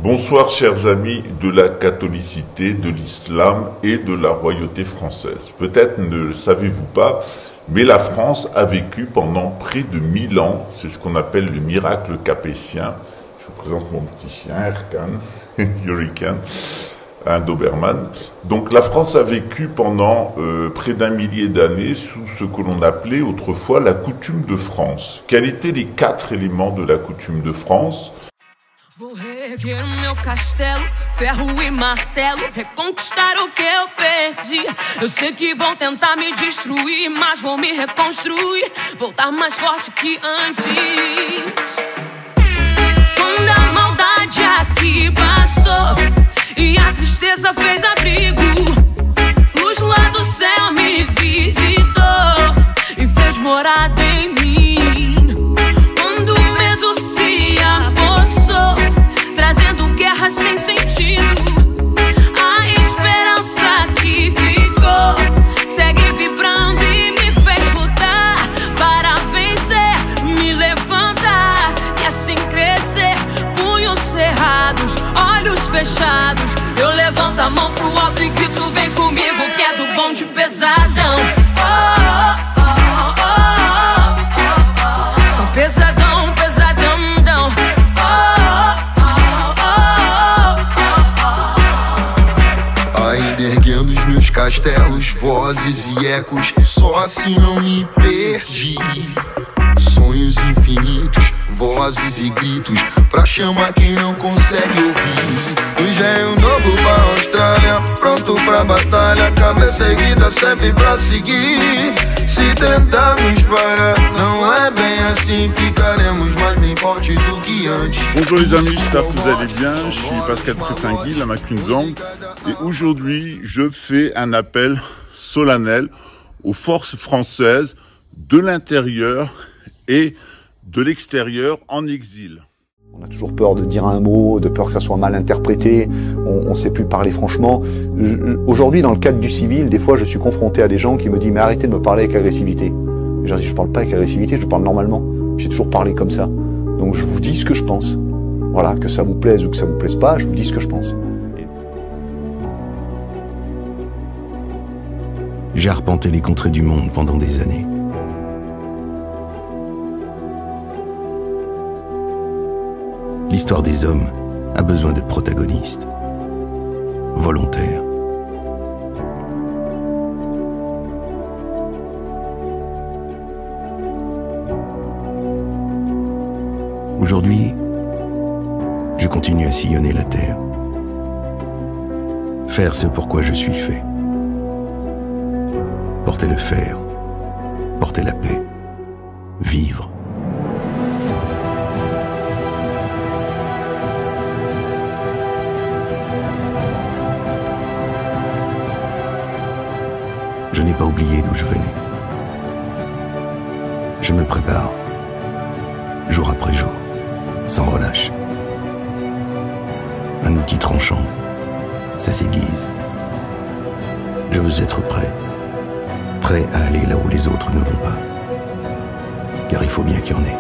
Bonsoir chers amis de la catholicité, de l'islam et de la royauté française. Peut-être ne le savez-vous pas, mais la France a vécu pendant près de 1000 ans, c'est ce qu'on appelle le miracle capétien. Je vous présente mon petit chien, Erkan, Hurricane, un Doberman. Donc la France a vécu pendant près d'un millier d'années sous ce que l'on appelait autrefois la coutume de France. Quels étaient les 4 éléments de la coutume de France ? Vou reerguer o meu castelo, ferro e martelo, reconquistar o que eu perdi. Eu sei que vão tentar me destruir, mas vou me reconstruir, voltar mais forte que antes. Quando a maldade aqui passou e a tristeza fez abrigo, luz lá do céu me visitou e fez morada em mim. Quando o medo se apossou, trazendo guerra sem sentido, a esperança que ficou segue vibrando e me fez lutar para vencer, me levantar e assim crescer. Punhos cerrados, olhos fechados, eu levanto a mão pro alto e grito: vem comigo que é do bonde pesadão. Oh, oh, oh, oh, oh, oh. Sou pesadão, pesadão. Erguendo os meus castelos, vozes e ecos, só assim não me perdi. Sonhos infinitos, vozes e gritos, pra chamar quem não consegue ouvir. Um engenho novo pra Austrália, pronto pra batalha, cabeça erguida sempre pra seguir. Se tentarmos parar, não é bem assim, ficaremos mais bem fortes do que antes. Bonjour les amis, j'espère que vous allez bien. Je suis Pascal Truffingui, la Macunzong, et aujourd'hui je fais un appel solennel aux forces françaises de l'intérieur et de l'extérieur en exil. On a toujours peur de dire un mot, de peur que ça soit mal interprété, on ne sait plus parler franchement. Aujourd'hui, dans le cadre du civil, des fois je suis confronté à des gens qui me disent « mais arrêtez de me parler avec agressivité ». Et je leur dis « je ne parle pas avec agressivité, je parle normalement, j'ai toujours parlé comme ça ». Donc je vous dis ce que je pense. Voilà, que ça vous plaise ou que ça vous plaise pas, je vous dis ce que je pense. J'ai arpenté les contrées du monde pendant des années. L'histoire des hommes a besoin de protagonistes, volontaires. Aujourd'hui, je continue à sillonner la terre, faire ce pour quoi je suis fait. Porter le fer, porter la paix, vivre. Je n'ai pas oublié d'où je venais. Je me prépare, jour après jour, sans relâche. Un outil tranchant, ça s'aiguise. Je veux être prêt à aller là où les autres ne vont pas. Car il faut bien qu'il y en ait.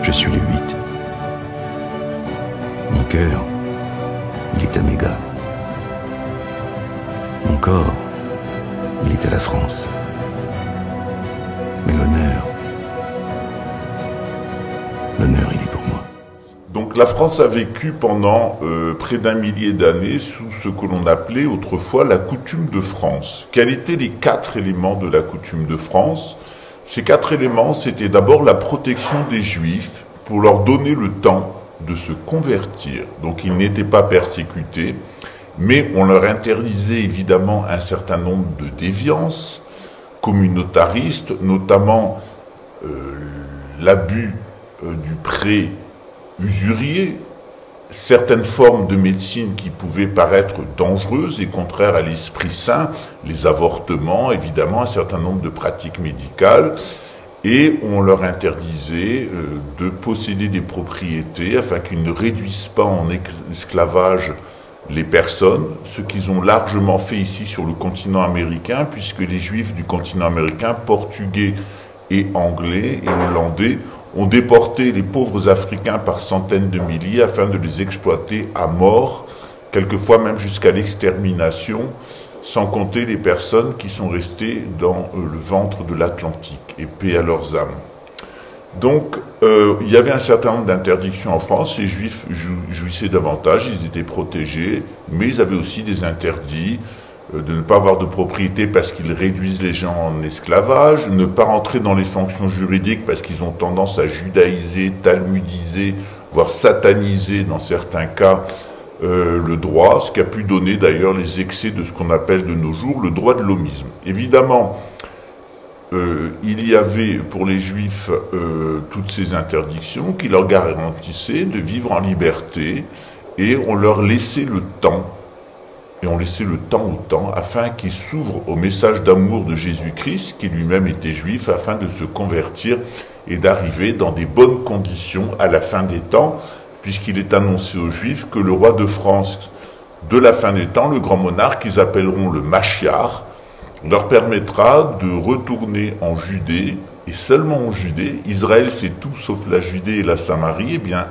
Je suis le 8. Mon cœur, il est à mes gars. Mon corps, il est à la France. Mais l'honneur, il est pour moi. Donc la France a vécu pendant près d'un millier d'années sous ce que l'on appelait autrefois la coutume de France. Quels étaient les 4 éléments de la coutume de France ? Ces 4 éléments, c'était d'abord la protection des Juifs pour leur donner le temps de se convertir. Donc ils n'étaient pas persécutés, mais on leur interdisait évidemment un certain nombre de déviances communautaristes, notamment l'abus du prêt usurier, certaines formes de médecine qui pouvaient paraître dangereuses et contraires à l'Esprit Saint, les avortements, évidemment, un certain nombre de pratiques médicales, et on leur interdisait de posséder des propriétés afin qu'ils ne réduisent pas en esclavage les personnes, ce qu'ils ont largement fait ici sur le continent américain, puisque les Juifs du continent américain, portugais et anglais et hollandais, ont déporté les pauvres Africains par centaines de milliers afin de les exploiter à mort, quelquefois même jusqu'à l'extermination, sans compter les personnes qui sont restées dans le ventre de l'Atlantique, et paix à leurs âmes. Donc, il y avait un certain nombre d'interdictions en France. Les Juifs jouissaient davantage, ils étaient protégés, mais ils avaient aussi des interdits de ne pas avoir de propriété parce qu'ils réduisent les gens en esclavage, ne pas rentrer dans les fonctions juridiques parce qu'ils ont tendance à judaïser, talmudiser, voire sataniser dans certains cas le droit, ce qui a pu donner d'ailleurs les excès de ce qu'on appelle de nos jours le droit de l'homisme. Évidemment, il y avait pour les Juifs toutes ces interdictions qui leur garantissaient de vivre en liberté, et on leur laissait le temps, et on laissait le temps au temps, afin qu'ils s'ouvrent au message d'amour de Jésus-Christ, qui lui-même était juif, afin de se convertir et d'arriver dans des bonnes conditions à la fin des temps, puisqu'il est annoncé aux Juifs que le roi de France de la fin des temps, le grand monarque qu'ils appelleront le Machiar, leur permettra de retourner en Judée, et seulement en Judée. Israël, c'est tout sauf la Judée et la Samarie. Eh bien,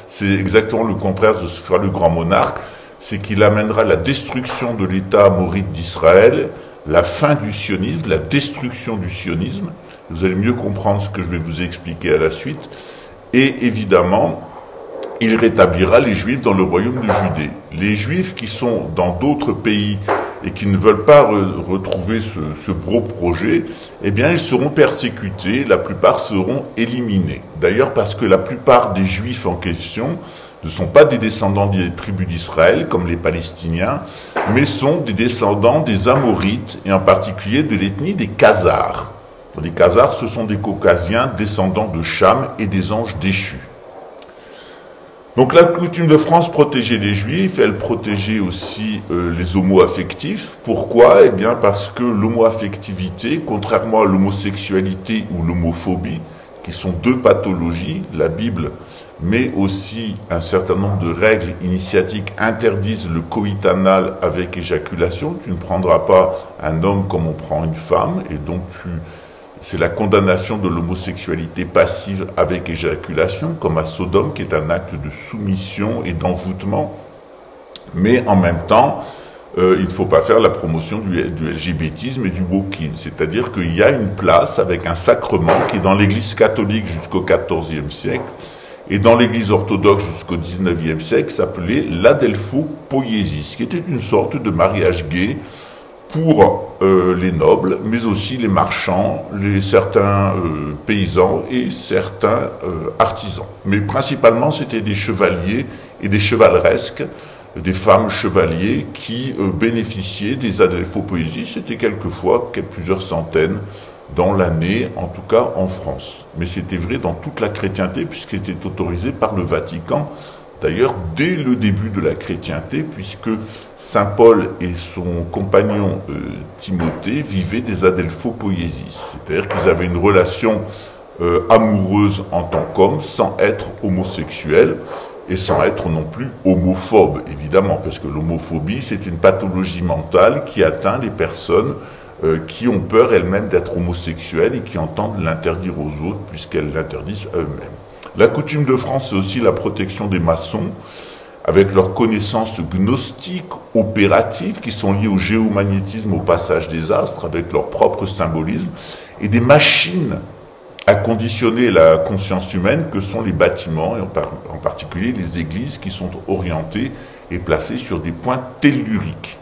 c'est exactement le contraire de ce que fera le grand monarque, c'est qu'il amènera la destruction de l'État amorite d'Israël, la fin du sionisme, la destruction du sionisme. Vous allez mieux comprendre ce que je vais vous expliquer à la suite. Et évidemment, il rétablira les Juifs dans le royaume de Judée. Les Juifs qui sont dans d'autres pays et qui ne veulent pas retrouver ce beau projet, eh bien, ils seront persécutés, la plupart seront éliminés. D'ailleurs, parce que la plupart des Juifs en question ne sont pas des descendants des tribus d'Israël, comme les Palestiniens, mais sont des descendants des Amorites, et en particulier de l'ethnie des Khazars. Les Khazars, ce sont des Caucasiens descendants de Cham et des anges déchus. Donc la coutume de France protégeait les Juifs, elle protégeait aussi les homo-affectifs. Pourquoi? Eh bien parce que l'homo-affectivité, contrairement à l'homosexualité ou l'homophobie, qui sont deux pathologies, la Bible, mais aussi un certain nombre de règles initiatiques interdisent le coït anal avec éjaculation. Tu ne prendras pas un homme comme on prend une femme, et donc c'est la condamnation de l'homosexualité passive avec éjaculation, comme à Sodome, qui est un acte de soumission et d'envoûtement. Mais en même temps, il ne faut pas faire la promotion du LGBTisme et du wokeisme. C'est-à-dire qu'il y a une place avec un sacrement qui, dans l'Église catholique jusqu'au XIVe siècle, et dans l'Église orthodoxe jusqu'au XIXe siècle, s'appelait l'adelphopoiesis, qui était une sorte de mariage gay pour les nobles, mais aussi les marchands, certains paysans et certains artisans. Mais principalement, c'était des chevaliers et des chevaleresques, des femmes chevaliers qui bénéficiaient des adelphopoiesis. C'était quelquefois plusieurs centaines dans l'année, en tout cas en France. Mais c'était vrai dans toute la chrétienté, puisqu'il était autorisé par le Vatican, d'ailleurs dès le début de la chrétienté, puisque saint Paul et son compagnon Timothée vivaient des adelphopoiesis, c'est-à-dire qu'ils avaient une relation amoureuse en tant qu'hommes, sans être homosexuels, et sans être non plus homophobes, évidemment, parce que l'homophobie, c'est une pathologie mentale qui atteint les personnes qui ont peur elles-mêmes d'être homosexuelles et qui entendent l'interdire aux autres puisqu'elles l'interdisent à eux-mêmes. La coutume de France, c'est aussi la protection des maçons, avec leurs connaissances gnostiques, opératives, qui sont liées au géomagnétisme, au passage des astres, avec leur propre symbolisme, et des machines à conditionner la conscience humaine que sont les bâtiments, et en particulier les églises qui sont orientées et placées sur des points telluriques.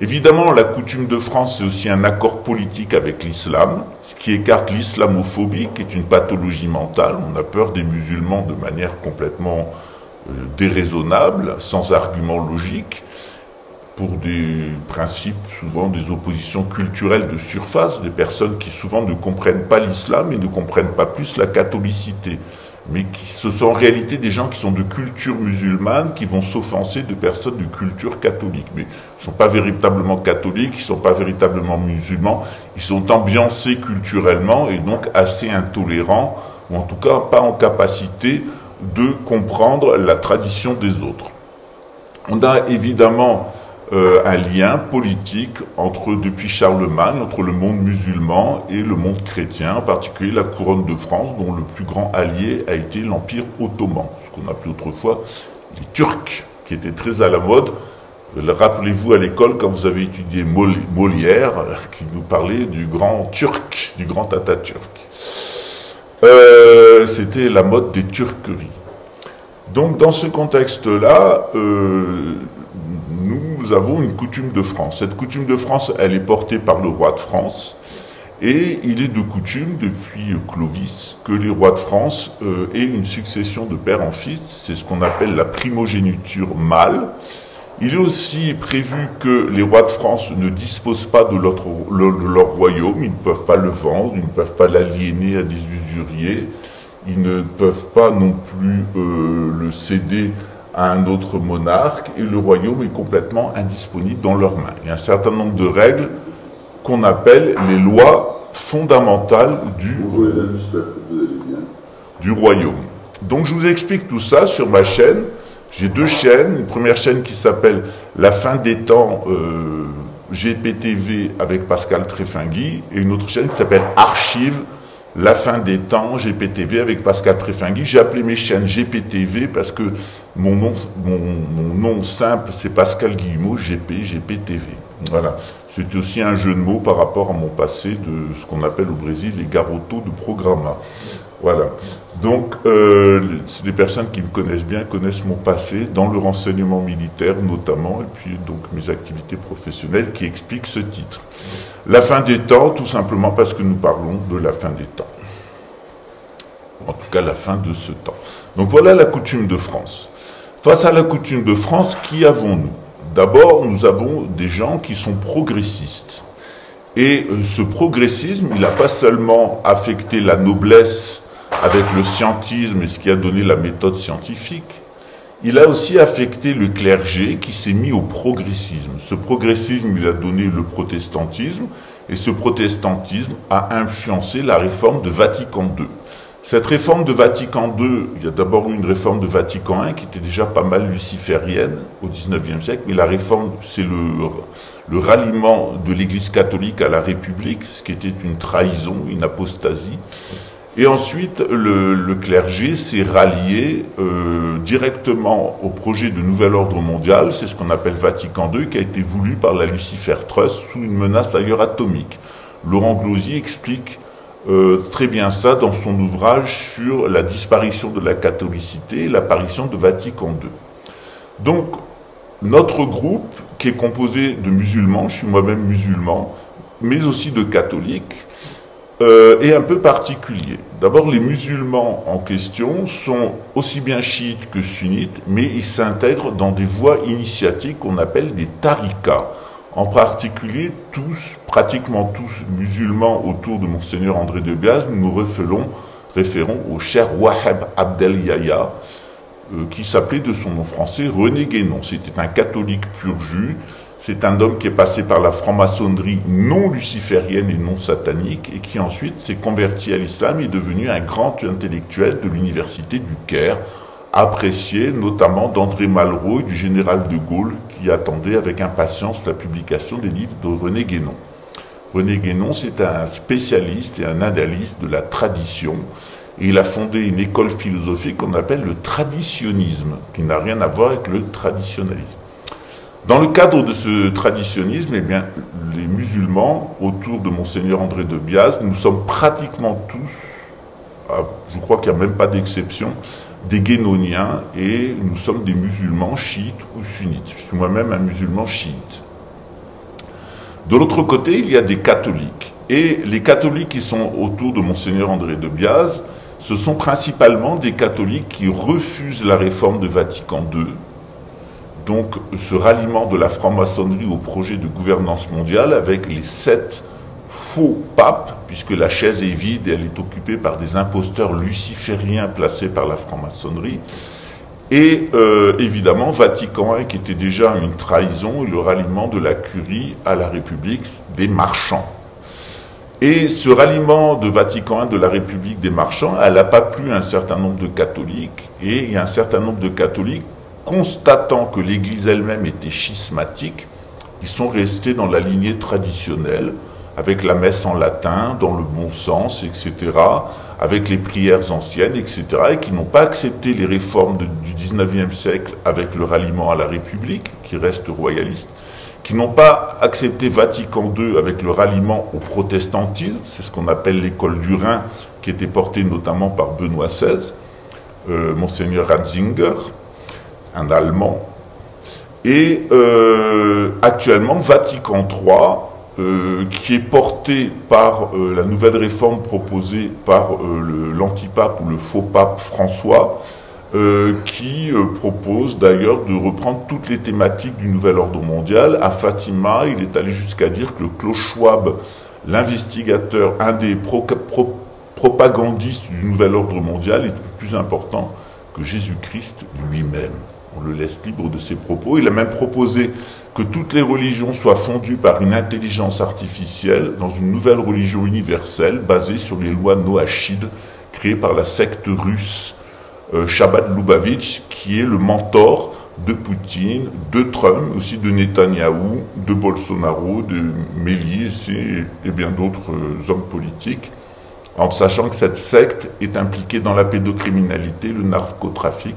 Évidemment, la coutume de France, c'est aussi un accord politique avec l'islam, ce qui écarte l'islamophobie, qui est une pathologie mentale. On a peur des musulmans de manière complètement déraisonnable, sans argument logique, pour des principes, souvent des oppositions culturelles de surface, des personnes qui souvent ne comprennent pas l'islam et ne comprennent pas plus la catholicité. mais ce sont en réalité des gens qui sont de culture musulmane, qui vont s'offenser de personnes de culture catholique. Mais ils ne sont pas véritablement catholiques, ils ne sont pas véritablement musulmans, ils sont ambiancés culturellement et donc assez intolérants, ou en tout cas pas en capacité de comprendre la tradition des autres. On a évidemment un lien politique depuis Charlemagne, entre le monde musulman et le monde chrétien, en particulier la couronne de France, dont le plus grand allié a été l'Empire ottoman, ce qu'on appelait autrefois les Turcs, qui étaient très à la mode. Rappelez-vous à l'école, quand vous avez étudié Molière, qui nous parlait du grand Turc, du grand Atatürk. C'était la mode des turqueries. Donc dans ce contexte-là, nous avons une coutume de France. Cette coutume de France, elle est portée par le roi de France, et il est de coutume, depuis Clovis, que les rois de France aient une succession de père en fils. C'est ce qu'on appelle la primogéniture mâle. Il est aussi prévu que les rois de France ne disposent pas de leur royaume, ils ne peuvent pas le vendre, ils ne peuvent pas l'aliéner à des usuriers, ils ne peuvent pas non plus le céder à un autre monarque, et le royaume est complètement indisponible dans leurs mains. Il y a un certain nombre de règles qu'on appelle les lois fondamentales du royaume. Donc je vous explique tout ça sur ma chaîne. J'ai deux chaînes, une première chaîne qui s'appelle La fin des temps GPTV avec Pascal Tréfingui, et une autre chaîne qui s'appelle Archive La fin des temps GPTV avec Pascal Tréfingui. J'ai appelé mes chaînes GPTV parce que mon nom simple c'est Pascal Guillemot, GPTV. Voilà. C'est aussi un jeu de mots par rapport à mon passé de ce qu'on appelle au Brésil les garotos de programma. Voilà. Donc, les personnes qui me connaissent bien connaissent mon passé dans le renseignement militaire notamment, et puis donc mes activités professionnelles qui expliquent ce titre. La fin des temps, tout simplement parce que nous parlons de la fin des temps. En tout cas, la fin de ce temps. Donc voilà la coutume de France. Face à la coutume de France, qui avons-nous? D'abord, nous avons des gens qui sont progressistes. Et ce progressisme, il n'a pas seulement affecté la noblesse avec le scientisme et ce qui a donné la méthode scientifique, il a aussi affecté le clergé qui s'est mis au progressisme. Ce progressisme, il a donné le protestantisme, et ce protestantisme a influencé la réforme de Vatican II. Cette réforme de Vatican II, il y a d'abord eu une réforme de Vatican I qui était déjà pas mal luciférienne au XIXe siècle, mais la réforme, c'est le ralliement de l'Église catholique à la République, ce qui était une trahison, une apostasie. Et ensuite, le clergé s'est rallié directement au projet de nouvel ordre mondial, c'est ce qu'on appelle Vatican II, qui a été voulu par la Lucifer Trust, sous une menace d'ailleurs atomique. Laurent Glosy explique très bien ça dans son ouvrage sur la disparition de la catholicité et l'apparition de Vatican II. Donc, notre groupe, qui est composé de musulmans, je suis moi-même musulman, mais aussi de catholiques, est un peu particulier. D'abord, les musulmans en question sont aussi bien chiites que sunnites, mais ils s'intègrent dans des voies initiatiques qu'on appelle des tariqas. En particulier, pratiquement tous musulmans autour de Monseigneur André de Biaz, nous nous référons au cher Wahab Abdel Yahya, qui s'appelait de son nom français René Guénon. C'était un catholique pur jus. C'est un homme qui est passé par la franc-maçonnerie non luciférienne et non satanique, et qui ensuite s'est converti à l'islam et est devenu un grand intellectuel de l'université du Caire, apprécié notamment d'André Malraux et du général de Gaulle, qui attendait avec impatience la publication des livres de René Guénon. René Guénon, c'est un spécialiste et un analyste de la tradition, et il a fondé une école philosophique qu'on appelle le traditionnisme, qui n'a rien à voir avec le traditionnalisme. Dans le cadre de ce traditionnisme, eh bien, les musulmans, autour de Monseigneur André de Biaz, nous sommes pratiquement tous, je crois qu'il n'y a même pas d'exception, des guénoniens, et nous sommes des musulmans chiites ou sunnites. Je suis moi-même un musulman chiite. De l'autre côté, il y a des catholiques. Et les catholiques qui sont autour de Monseigneur André de Biaz, ce sont principalement des catholiques qui refusent la réforme de Vatican II, donc ce ralliement de la franc-maçonnerie au projet de gouvernance mondiale avec les 7 faux pape, puisque la chaise est vide et elle est occupée par des imposteurs lucifériens placés par la franc-maçonnerie. Et évidemment, Vatican I, qui était déjà une trahison et le ralliement de la curie à la République des marchands. Et ce ralliement de Vatican I de la République des marchands, elle n'a pas plu à un certain nombre de catholiques. Et il y a un certain nombre de catholiques, constatant que l'Église elle-même était schismatique, qui sont restés dans la lignée traditionnelle, avec la messe en latin, dans le bon sens, etc., avec les prières anciennes, etc., et qui n'ont pas accepté les réformes du 19e siècle avec le ralliement à la République, qui reste royaliste, qui n'ont pas accepté Vatican II avec le ralliement au protestantisme, c'est ce qu'on appelle l'école du Rhin, qui était portée notamment par Benoît XVI, Monseigneur Ratzinger, un Allemand, et actuellement Vatican III, qui est porté par la nouvelle réforme proposée par l'antipape ou le faux pape François, qui propose d'ailleurs de reprendre toutes les thématiques du nouvel ordre mondial. À Fatima, il est allé jusqu'à dire que Klaus Schwab, l'investigateur, un des propagandistes du nouvel ordre mondial, est plus important que Jésus-Christ lui-même. On le laisse libre de ses propos. Il a même proposé que toutes les religions soient fondues par une intelligence artificielle dans une nouvelle religion universelle basée sur les lois noachides créées par la secte russe Chabad Lubavitch, qui est le mentor de Poutine, de Trump, aussi de Netanyahou, de Bolsonaro, de Mélis et bien d'autres hommes politiques, en sachant que cette secte est impliquée dans la pédocriminalité, le narcotrafic,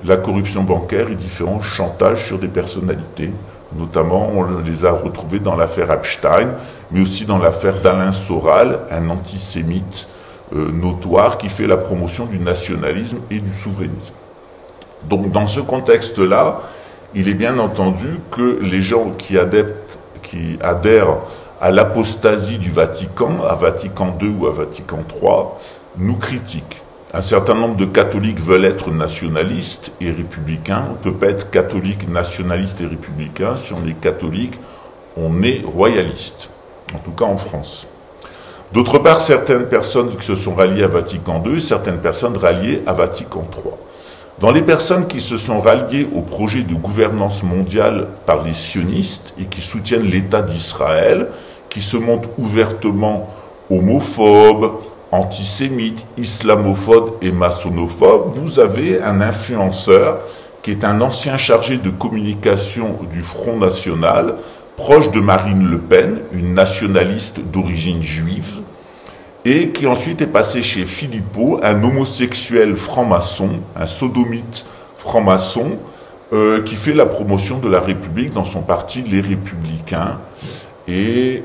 la corruption bancaire et différents chantages sur des personnalités. Notamment, on les a retrouvés dans l'affaire Epstein, mais aussi dans l'affaire d'Alain Soral, un antisémite notoire qui fait la promotion du nationalisme et du souverainisme. Donc, dans ce contexte-là, il est bien entendu que les gens qui adhèrent à l'apostasie du Vatican, à Vatican II ou à Vatican III, nous critiquent. Un certain nombre de catholiques veulent être nationalistes et républicains. On ne peut pas être catholique, nationaliste et républicain. Si on est catholique, on est royaliste, en tout cas en France. D'autre part, certaines personnes qui se sont ralliées à Vatican II, certaines personnes ralliées à Vatican III. Dans les personnes qui se sont ralliées au projet de gouvernance mondiale par les sionistes et qui soutiennent l'État d'Israël, qui se montrent ouvertement homophobes, antisémites, islamophobes et maçonophobes, vous avez un influenceur qui est un ancien chargé de communication du Front National, proche de Marine Le Pen, une nationaliste d'origine juive, et qui ensuite est passé chez Philippot, un homosexuel franc-maçon, un sodomite franc-maçon, qui fait la promotion de la République dans son parti Les Républicains, et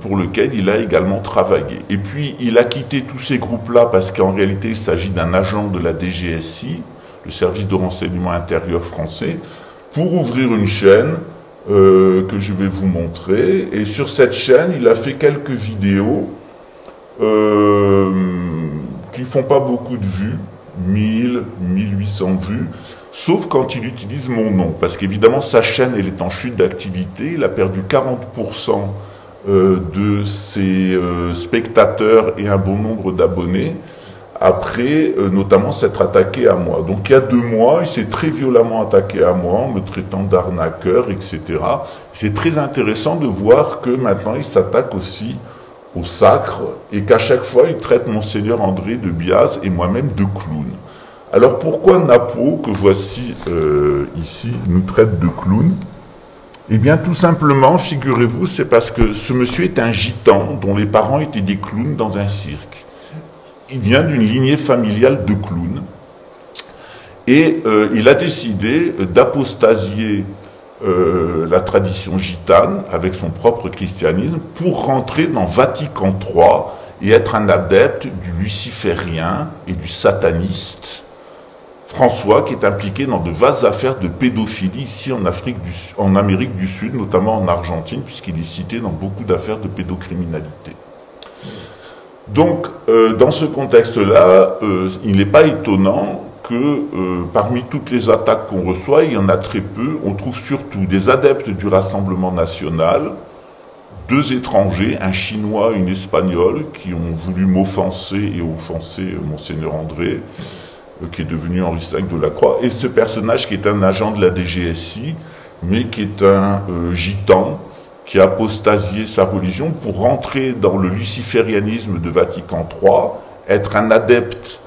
pour lequel il a également travaillé. Et puis, il a quitté tous ces groupes-là parce qu'en réalité, il s'agit d'un agent de la DGSI, le service de renseignement intérieur français, pour ouvrir une chaîne que je vais vous montrer. Et sur cette chaîne, il a fait quelques vidéos qui font pas beaucoup de vues, 1000, 1800 vues, sauf quand il utilise mon nom, parce qu'évidemment sa chaîne elle est en chute d'activité, il a perdu 40% de ses spectateurs et un bon nombre d'abonnés, après notamment s'être attaqué à moi. Donc il y a 2 mois, il s'est très violemment attaqué à moi, en me traitant d'arnaqueur, etc. C'est très intéressant de voir que maintenant il s'attaque aussi au sacre, et qu'à chaque fois il traite Monseigneur André de biaz et moi-même de clown. Alors pourquoi Napo, que voici ici, nous traite de clown? Eh bien tout simplement, figurez-vous, c'est parce que ce monsieur est un gitan dont les parents étaient des clowns dans un cirque. Il vient d'une lignée familiale de clowns, et il a décidé d'apostasier la tradition gitane avec son propre christianisme pour rentrer dans Vatican III et être un adepte du luciférien et du sataniste François, qui est impliqué dans de vastes affaires de pédophilie ici en Amérique du Sud, notamment en Argentine, puisqu'il est cité dans beaucoup d'affaires de pédocriminalité. Donc, dans ce contexte-là, il n'est pas étonnant que parmi toutes les attaques qu'on reçoit, il y en a très peu. On trouve surtout des adeptes du Rassemblement national, 2 étrangers, un Chinois et une Espagnole, qui ont voulu m'offenser et offenser Monseigneur André, qui est devenu Henri V de la Croix, et ce personnage qui est un agent de la DGSI, mais qui est un gitan, qui a apostasié sa religion pour rentrer dans le luciférianisme de Vatican III, être un adepte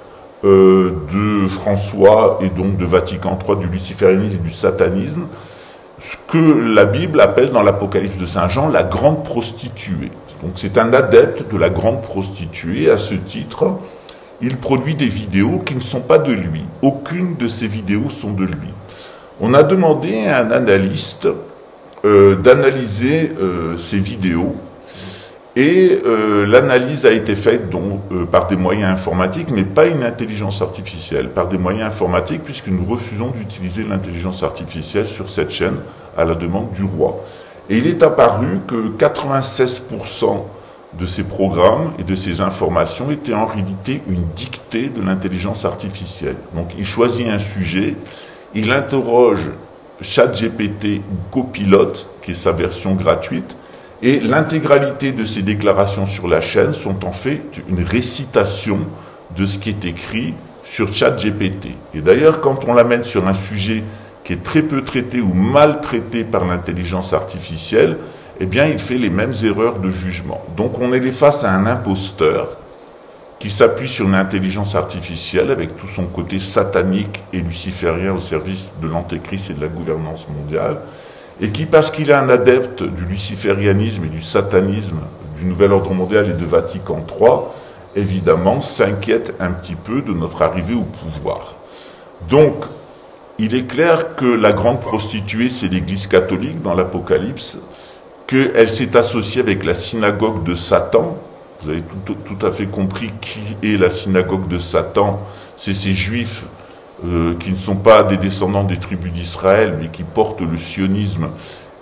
de François et donc de Vatican III, du luciférianisme et du satanisme, ce que la Bible appelle dans l'Apocalypse de Saint Jean la grande prostituée. Donc c'est un adepte de la grande prostituée. À ce titre, il produit des vidéos qui ne sont pas de lui. Aucune de ces vidéos sont de lui. On a demandé à un analyste d'analyser ces vidéos, et l'analyse a été faite donc, par des moyens informatiques, mais pas une intelligence artificielle, par des moyens informatiques, puisque nous refusons d'utiliser l'intelligence artificielle sur cette chaîne à la demande du roi. Et il est apparu que 96% de ces programmes et de ces informations étaient en réalité une dictée de l'intelligence artificielle. Donc il choisit un sujet, il interroge ChatGPT ou Copilote, qui est sa version gratuite, et l'intégralité de ces déclarations sur la chaîne sont en fait une récitation de ce qui est écrit sur ChatGPT. Et d'ailleurs, quand on l'amène sur un sujet qui est très peu traité ou mal traité par l'intelligence artificielle, eh bien, il fait les mêmes erreurs de jugement. Donc, on est face à un imposteur qui s'appuie sur une intelligence artificielle avec tout son côté satanique et luciférien au service de l'antéchrist et de la gouvernance mondiale, et qui, parce qu'il est un adepte du luciférianisme et du satanisme du Nouvel Ordre Mondial et de Vatican III, évidemment, s'inquiète un petit peu de notre arrivée au pouvoir. Donc, il est clair que la grande prostituée, c'est l'Église catholique dans l'Apocalypse, qu'elle s'est associée avec la synagogue de Satan. Vous avez tout à fait compris qui est la synagogue de Satan. C'est ces juifs qui ne sont pas des descendants des tribus d'Israël, mais qui portent le sionisme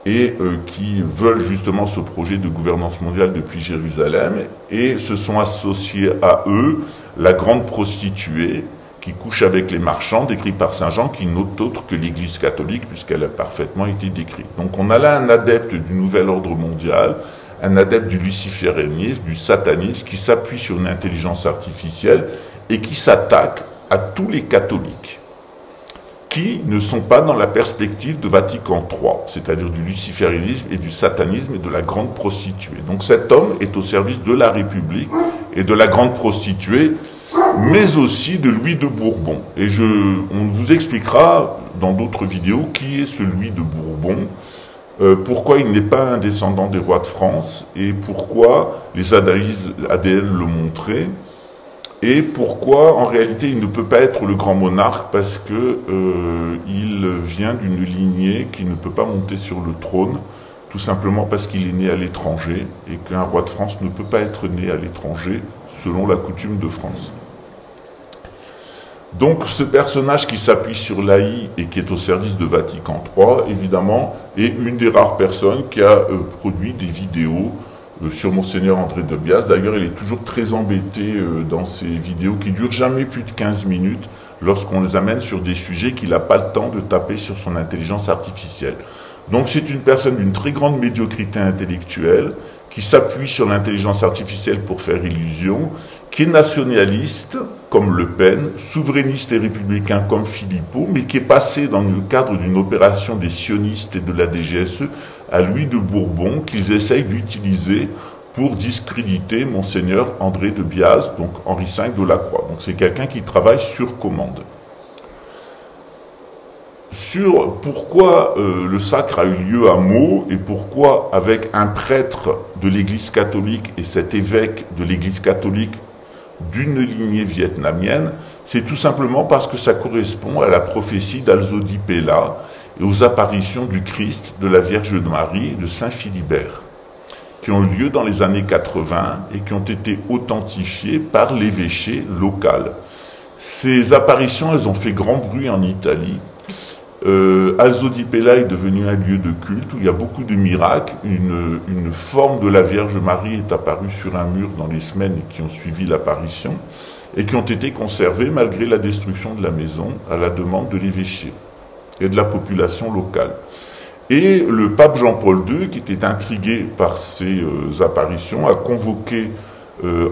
et qui veulent justement ce projet de gouvernance mondiale depuis Jérusalem, et se sont associés à eux la grande prostituée qui couche avec les marchands, décrit par Saint Jean, qui n'est autre que l'Église catholique, puisqu'elle a parfaitement été décrite. Donc on a là un adepte du nouvel ordre mondial, un adepte du luciférianisme, du satanisme, qui s'appuie sur une intelligence artificielle et qui s'attaque à tous les catholiques qui ne sont pas dans la perspective de Vatican III, c'est-à-dire du luciférianisme et du satanisme et de la grande prostituée. Donc cet homme est au service de la République et de la grande prostituée, mais aussi de Louis de Bourbon. Et on vous expliquera dans d'autres vidéos qui est ce Louis de Bourbon, pourquoi il n'est pas un descendant des rois de France, et pourquoi les analyses ADN le montraient, et pourquoi en réalité il ne peut pas être le grand monarque, parce que il vient d'une lignée qui ne peut pas monter sur le trône, tout simplement parce qu'il est né à l'étranger, et qu'un roi de France ne peut pas être né à l'étranger selon la coutume de France. Donc ce personnage qui s'appuie sur l'AI et qui est au service de Vatican III, évidemment, est une des rares personnes qui a produit des vidéos sur Monseigneur André de Bias. D'ailleurs, il est toujours très embêté dans ces vidéos qui durent jamais plus de 15 minutes lorsqu'on les amène sur des sujets qu'il n'a pas le temps de taper sur son intelligence artificielle. Donc c'est une personne d'une très grande médiocrité intellectuelle qui s'appuie sur l'intelligence artificielle pour faire illusion, qui est nationaliste comme Le Pen, souverainiste et républicain comme Philippot, mais qui est passé dans le cadre d'une opération des sionistes et de la DGSE à Louis de Bourbon, qu'ils essayent d'utiliser pour discréditer Monseigneur André de Bias, donc Henri V de la Croix. Donc c'est quelqu'un qui travaille sur commande. Sur pourquoi le sacre a eu lieu à Meaux et pourquoi avec un prêtre de l'Église catholique et cet évêque de l'Église catholique d'une lignée vietnamienne, c'est tout simplement parce que ça correspond à la prophétie d'Alzodi-Péla et aux apparitions du Christ, de la Vierge Marie et de Saint Philibert, qui ont eu lieu dans les années 80 et qui ont été authentifiées par l'évêché local. Ces apparitions, elles ont fait grand bruit en Italie. Alzodi-Péla est devenu un lieu de culte où il y a beaucoup de miracles. Une forme de la Vierge Marie est apparue sur un mur dans les semaines qui ont suivi l'apparition et qui ont été conservées malgré la destruction de la maison à la demande de l'évêché et de la population locale. Et le pape Jean-Paul II, qui était intrigué par ces apparitions, a convoqué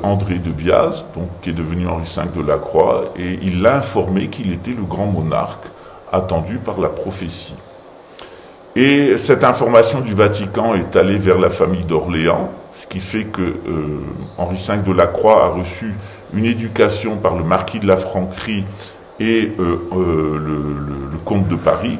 André de Biase, donc, qui est devenu Henri V de la Croix, et il l'a informé qu'il était le grand monarque attendu par la prophétie. Et cette information du Vatican est allée vers la famille d'Orléans, ce qui fait que Henri V de la Croix a reçu une éducation par le marquis de la Franquerie et le comte de Paris,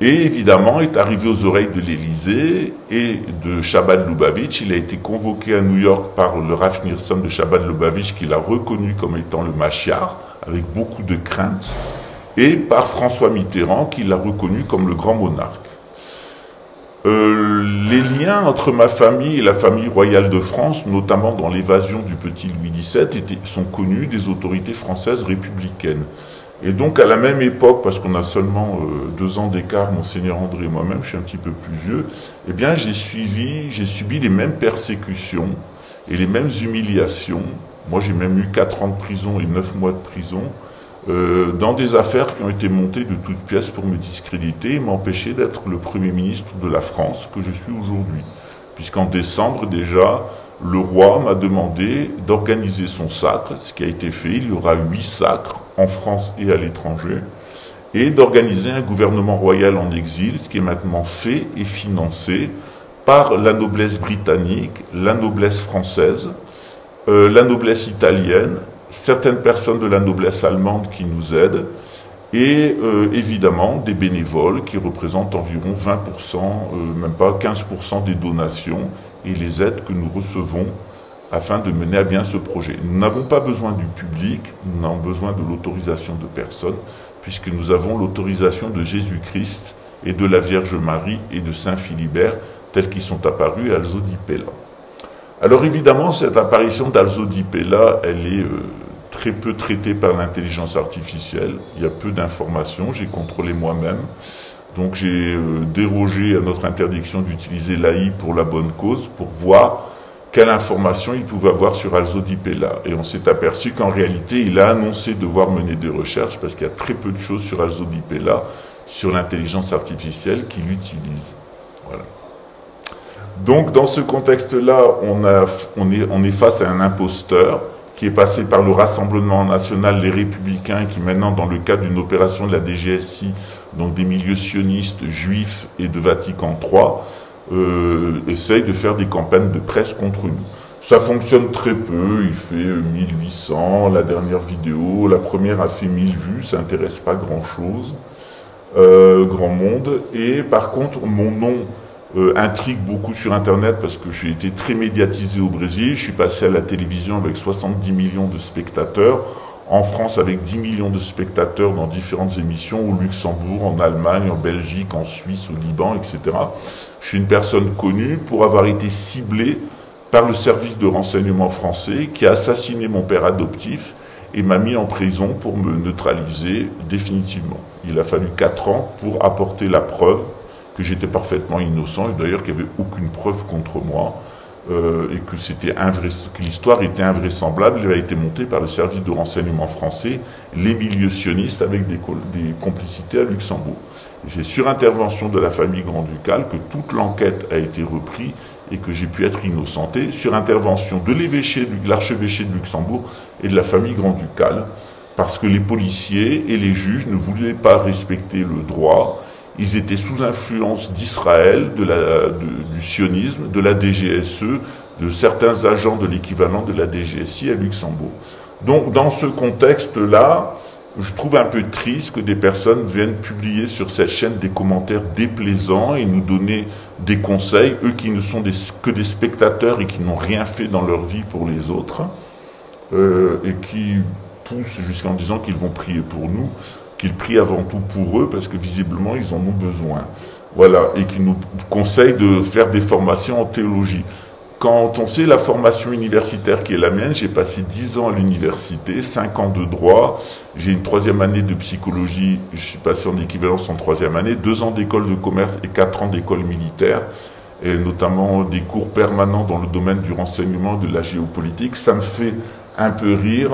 et évidemment est arrivé aux oreilles de l'Élysée et de Chabad-Lubavitch. Il a été convoqué à New York par le Rav Schneerson de Chabad-Lubavitch, qu'il a reconnu comme étant le Machiar, avec beaucoup de crainte, et par François Mitterrand, qui l'a reconnu comme le grand monarque. Les liens entre ma famille et la famille royale de France, notamment dans l'évasion du petit Louis XVII, sont connus des autorités françaises républicaines. Et donc à la même époque, parce qu'on a seulement 2 ans d'écart, Monseigneur André et moi-même, je suis un petit peu plus vieux, eh bien j'ai subi les mêmes persécutions et les mêmes humiliations. Moi j'ai même eu 4 ans de prison et 9 mois de prison, dans des affaires qui ont été montées de toutes pièces pour me discréditer et m'empêcher d'être le Premier ministre de la France que je suis aujourd'hui. Puisqu'en décembre déjà, le roi m'a demandé d'organiser son sacre, ce qui a été fait. Il y aura 8 sacres en France et à l'étranger, et d'organiser un gouvernement royal en exil, ce qui est maintenant fait et financé par la noblesse britannique, la noblesse française, la noblesse italienne, certaines personnes de la noblesse allemande qui nous aident, et évidemment des bénévoles qui représentent environ 20%, même pas 15% des donations et les aides que nous recevons afin de mener à bien ce projet. Nous n'avons pas besoin du public, nous n'avons besoin de l'autorisation de personne, puisque nous avons l'autorisation de Jésus-Christ et de la Vierge Marie et de Saint Philibert, tels qu'ils sont apparus à Alzo di Pella. Alors évidemment, cette apparition d'Alzo di Pella, elle est très peu traitée par l'intelligence artificielle. Il y a peu d'informations, j'ai contrôlé moi-même. Donc j'ai dérogé à notre interdiction d'utiliser l'AI pour la bonne cause, pour voir quelle information il pouvait avoir sur Alzo di Pella. Et on s'est aperçu qu'en réalité, il a annoncé devoir mener des recherches, parce qu'il y a très peu de choses sur Alzo di Pella, sur l'intelligence artificielle qu'il utilise. Voilà. Donc dans ce contexte-là, on est face à un imposteur qui est passé par le Rassemblement national, les Républicains, qui maintenant, dans le cadre d'une opération de la DGSI, donc des milieux sionistes, juifs et de Vatican III, essaye de faire des campagnes de presse contre nous. Ça fonctionne très peu, il fait 1800, la dernière vidéo, la première a fait 1000 vues, ça n'intéresse pas grand-chose, grand monde, et par contre, mon nom intrigue beaucoup sur Internet parce que j'ai été très médiatisé au Brésil, je suis passé à la télévision avec 70 millions de spectateurs, en France avec 10 millions de spectateurs dans différentes émissions, au Luxembourg, en Allemagne, en Belgique, en Suisse, au Liban, etc. Je suis une personne connue pour avoir été ciblée par le service de renseignement français qui a assassiné mon père adoptif et m'a mis en prison pour me neutraliser définitivement. Il a fallu 4 ans pour apporter la preuve que j'étais parfaitement innocent, et d'ailleurs qu'il n'y avait aucune preuve contre moi, et que l'histoire était invraisemblable. Elle a été montée par le service de renseignement français, les milieux sionistes, avec des complicités à Luxembourg. Et c'est sur intervention de la famille grand-ducale que toute l'enquête a été reprise et que j'ai pu être innocenté, sur intervention de l'archevêché de Luxembourg et de la famille grand-ducale, parce que les policiers et les juges ne voulaient pas respecter le droit. Ils étaient sous influence d'Israël, du sionisme, de la DGSE, de certains agents de l'équivalent de la DGSI à Luxembourg. Donc, dans ce contexte-là, je trouve un peu triste que des personnes viennent publier sur cette chaîne des commentaires déplaisants et nous donner des conseils, eux qui ne sont que des spectateurs et qui n'ont rien fait dans leur vie pour les autres, et qui poussent jusqu'en disant qu'ils vont prier pour nous, qu'ils prient avant tout pour eux, parce que visiblement, ils en ont besoin. Voilà, et qui nous conseillent de faire des formations en théologie. Quand on sait la formation universitaire qui est la mienne, j'ai passé 10 ans à l'université, 5 ans de droit, j'ai une 3e année de psychologie, je suis passé en équivalence en 3e année, 2 ans d'école de commerce et 4 ans d'école militaire, et notamment des cours permanents dans le domaine du renseignement, de la géopolitique. Ça me fait un peu rire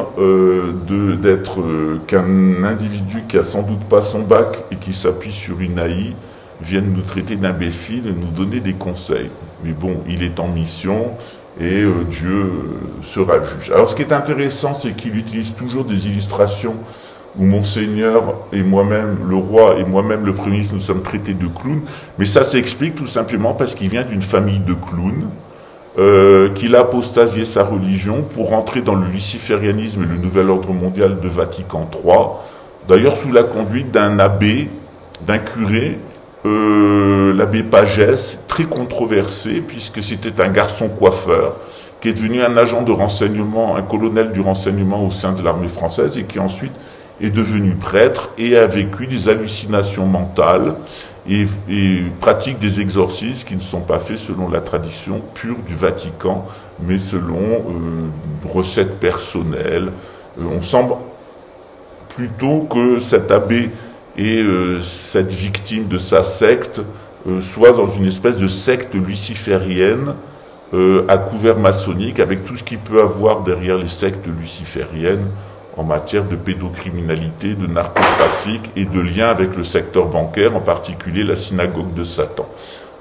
d'être qu'un individu qui a sans doute pas son bac et qui s'appuie sur une AI viennent nous traiter d'imbéciles et nous donner des conseils. Mais bon, il est en mission et Dieu sera juge. Alors ce qui est intéressant, c'est qu'il utilise toujours des illustrations où Monseigneur et moi-même, le roi et moi-même, le Premier ministre, nous sommes traités de clowns. Mais ça s'explique tout simplement parce qu'il vient d'une famille de clowns, qu'il a apostasié sa religion pour entrer dans le luciférianisme et le nouvel ordre mondial de Vatican III, d'ailleurs sous la conduite d'un abbé, d'un curé, l'abbé Pagès, très controversé, puisque c'était un garçon coiffeur, qui est devenu un agent de renseignement, un colonel du renseignement au sein de l'armée française, et qui ensuite est devenu prêtre et a vécu des hallucinations mentales et pratique des exorcismes qui ne sont pas faits selon la tradition pure du Vatican, mais selon recettes personnelles. On semble plutôt que cet abbé et cette victime de sa secte soit dans une espèce de secte luciférienne à couvert maçonnique, avec tout ce qu'il peut avoir derrière les sectes lucifériennes en matière de pédocriminalité, de narcotrafic et de liens avec le secteur bancaire, en particulier la synagogue de Satan.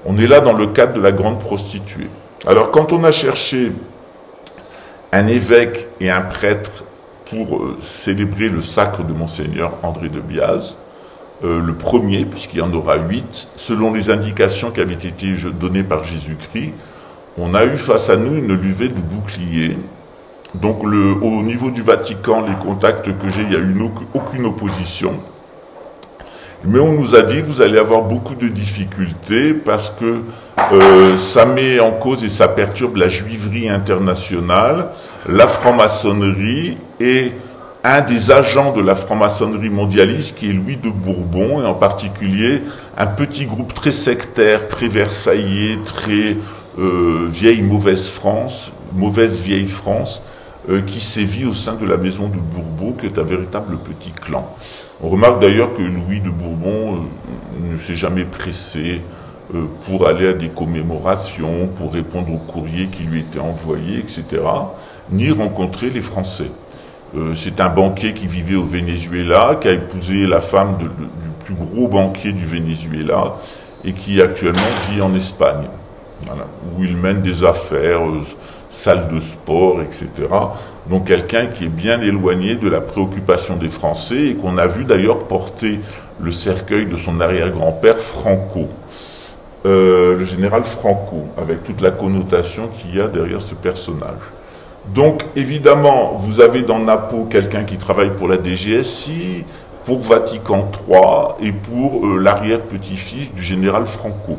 On est là dans le cadre de la grande prostituée. Alors quand on a cherché un évêque et un prêtre pour célébrer le sacre de Monseigneur André de Biase, le premier, puisqu'il y en aura 8, selon les indications qui avaient été données par Jésus-Christ, on a eu face à nous une levée de boucliers. Donc au niveau du Vatican, les contacts que j'ai, il n'y a eu aucune opposition. Mais on nous a dit que vous allez avoir beaucoup de difficultés parce que ça met en cause et ça perturbe la juiverie internationale, la franc-maçonnerie et un des agents de la franc-maçonnerie mondialiste qui est Louis de Bourbon, et en particulier un petit groupe très sectaire, très versaillais, très vieille mauvaise vieille France, qui sévit au sein de la maison de Bourbon, qui est un véritable petit clan. On remarque d'ailleurs que Louis de Bourbon ne s'est jamais pressé pour aller à des commémorations, pour répondre aux courriers qui lui étaient envoyés, etc., ni rencontrer les Français. C'est un banquier qui vivait au Venezuela, qui a épousé la femme du plus gros banquier du Venezuela, et qui actuellement vit en Espagne, voilà, où il mène des affaires, salle de sport, etc. Donc quelqu'un qui est bien éloigné de la préoccupation des Français et qu'on a vu d'ailleurs porter le cercueil de son arrière-grand-père Franco, le général Franco, avec toute la connotation qu'il y a derrière ce personnage. Donc évidemment, vous avez dans Napo quelqu'un qui travaille pour la DGSI, pour Vatican III et pour l'arrière-petit-fils du général Franco.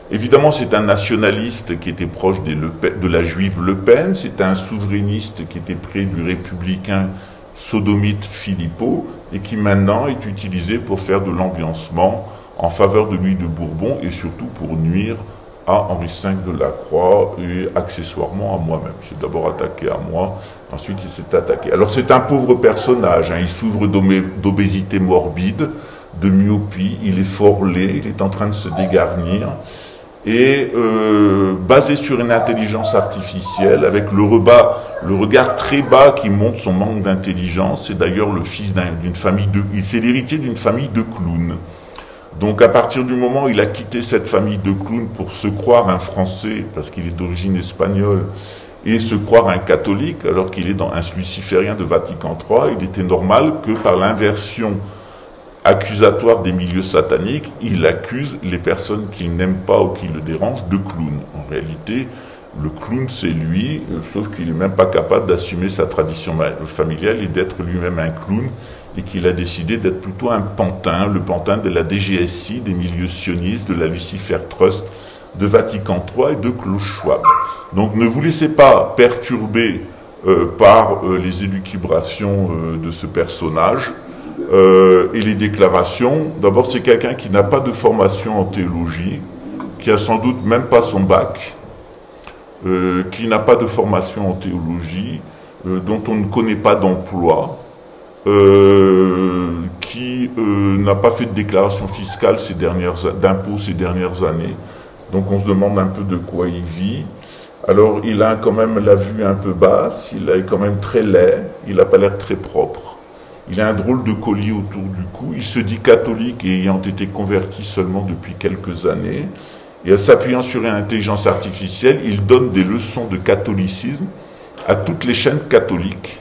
Évidemment, c'est un nationaliste qui était proche de la juive Le Pen, c'est un souverainiste qui était près du républicain sodomite Philippot, et qui maintenant est utilisé pour faire de l'ambiancement en faveur de Louis de Bourbon, et surtout pour nuire à Henri V de la Croix, et accessoirement à moi-même. C'est d'abord attaqué à moi, ensuite il s'est attaqué. Alors c'est un pauvre personnage, hein, il souffre d'obésité morbide, de myopie, il est fort laid, il est en train de se dégarnir, et basé sur une intelligence artificielle, avec le regard très bas qui montre son manque d'intelligence. C'est d'ailleurs le fils d'une famille c'est l'héritier d'une famille de clowns. Donc à partir du moment où il a quitté cette famille de clowns pour se croire un Français, parce qu'il est d'origine espagnole, et se croire un catholique, alors qu'il est dans un luciférien de Vatican III, il était normal que par l'inversion accusatoire des milieux sataniques, il accuse les personnes qu'il n'aime pas ou qui le dérangent de clown. En réalité, le clown c'est lui, sauf qu'il n'est même pas capable d'assumer sa tradition familiale et d'être lui-même un clown, et qu'il a décidé d'être plutôt un pantin, le pantin de la DGSI, des milieux sionistes, de la Lucifer Trust, de Vatican III et de Klaus Schwab. Donc ne vous laissez pas perturber par les élucubrations de ce personnage. Et les déclarations. D'abord, c'est quelqu'un qui n'a pas de formation en théologie, qui a sans doute même pas son bac, qui n'a pas de formation en théologie, dont on ne connaît pas d'emploi, qui n'a pas fait de déclaration fiscale d'impôts ces dernières années. Donc on se demande un peu de quoi il vit. Alors il a quand même la vue un peu basse, il est quand même très laid, il n'a pas l'air très propre. Il a un drôle de collier autour du cou. Il se dit catholique et ayant été converti seulement depuis quelques années. Et en s'appuyant sur une intelligence artificielle, il donne des leçons de catholicisme à toutes les chaînes catholiques,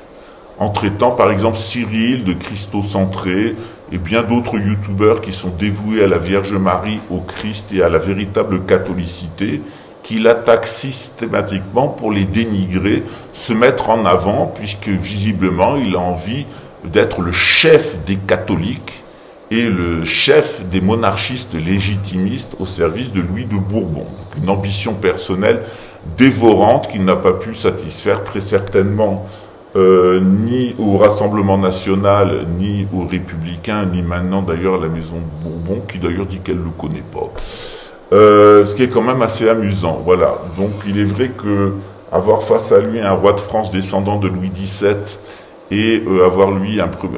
en traitant par exemple Cyril de christocentré et bien d'autres youtubeurs qui sont dévoués à la Vierge Marie, au Christ et à la véritable catholicité, qu'il attaque systématiquement pour les dénigrer, se mettre en avant, puisque visiblement il a envie d'être le chef des catholiques et le chef des monarchistes légitimistes au service de Louis de Bourbon. Une ambition personnelle dévorante qu'il n'a pas pu satisfaire très certainement ni au Rassemblement National, ni aux Républicains, ni maintenant d'ailleurs à la Maison de Bourbon, qui d'ailleurs dit qu'elle ne le connaît pas. Ce qui est quand même assez amusant, voilà. Donc il est vrai que avoir face à lui un roi de France descendant de Louis XVII et avoir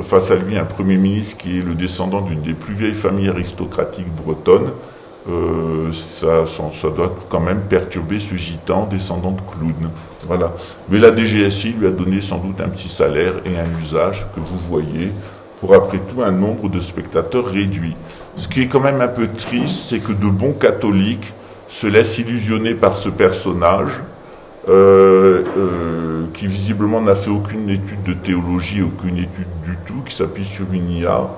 face à lui un Premier ministre qui est le descendant d'une des plus vieilles familles aristocratiques bretonnes, ça doit quand même perturber ce gitan descendant de clown. Voilà. Mais la DGSI lui a donné sans doute un petit salaire et un usage que vous voyez pour après tout un nombre de spectateurs réduit. Ce qui est quand même un peu triste, c'est que de bons catholiques se laissent illusionner par ce personnage qui visiblement n'a fait aucune étude de théologie, aucune étude du tout, qui s'appuie sur une IA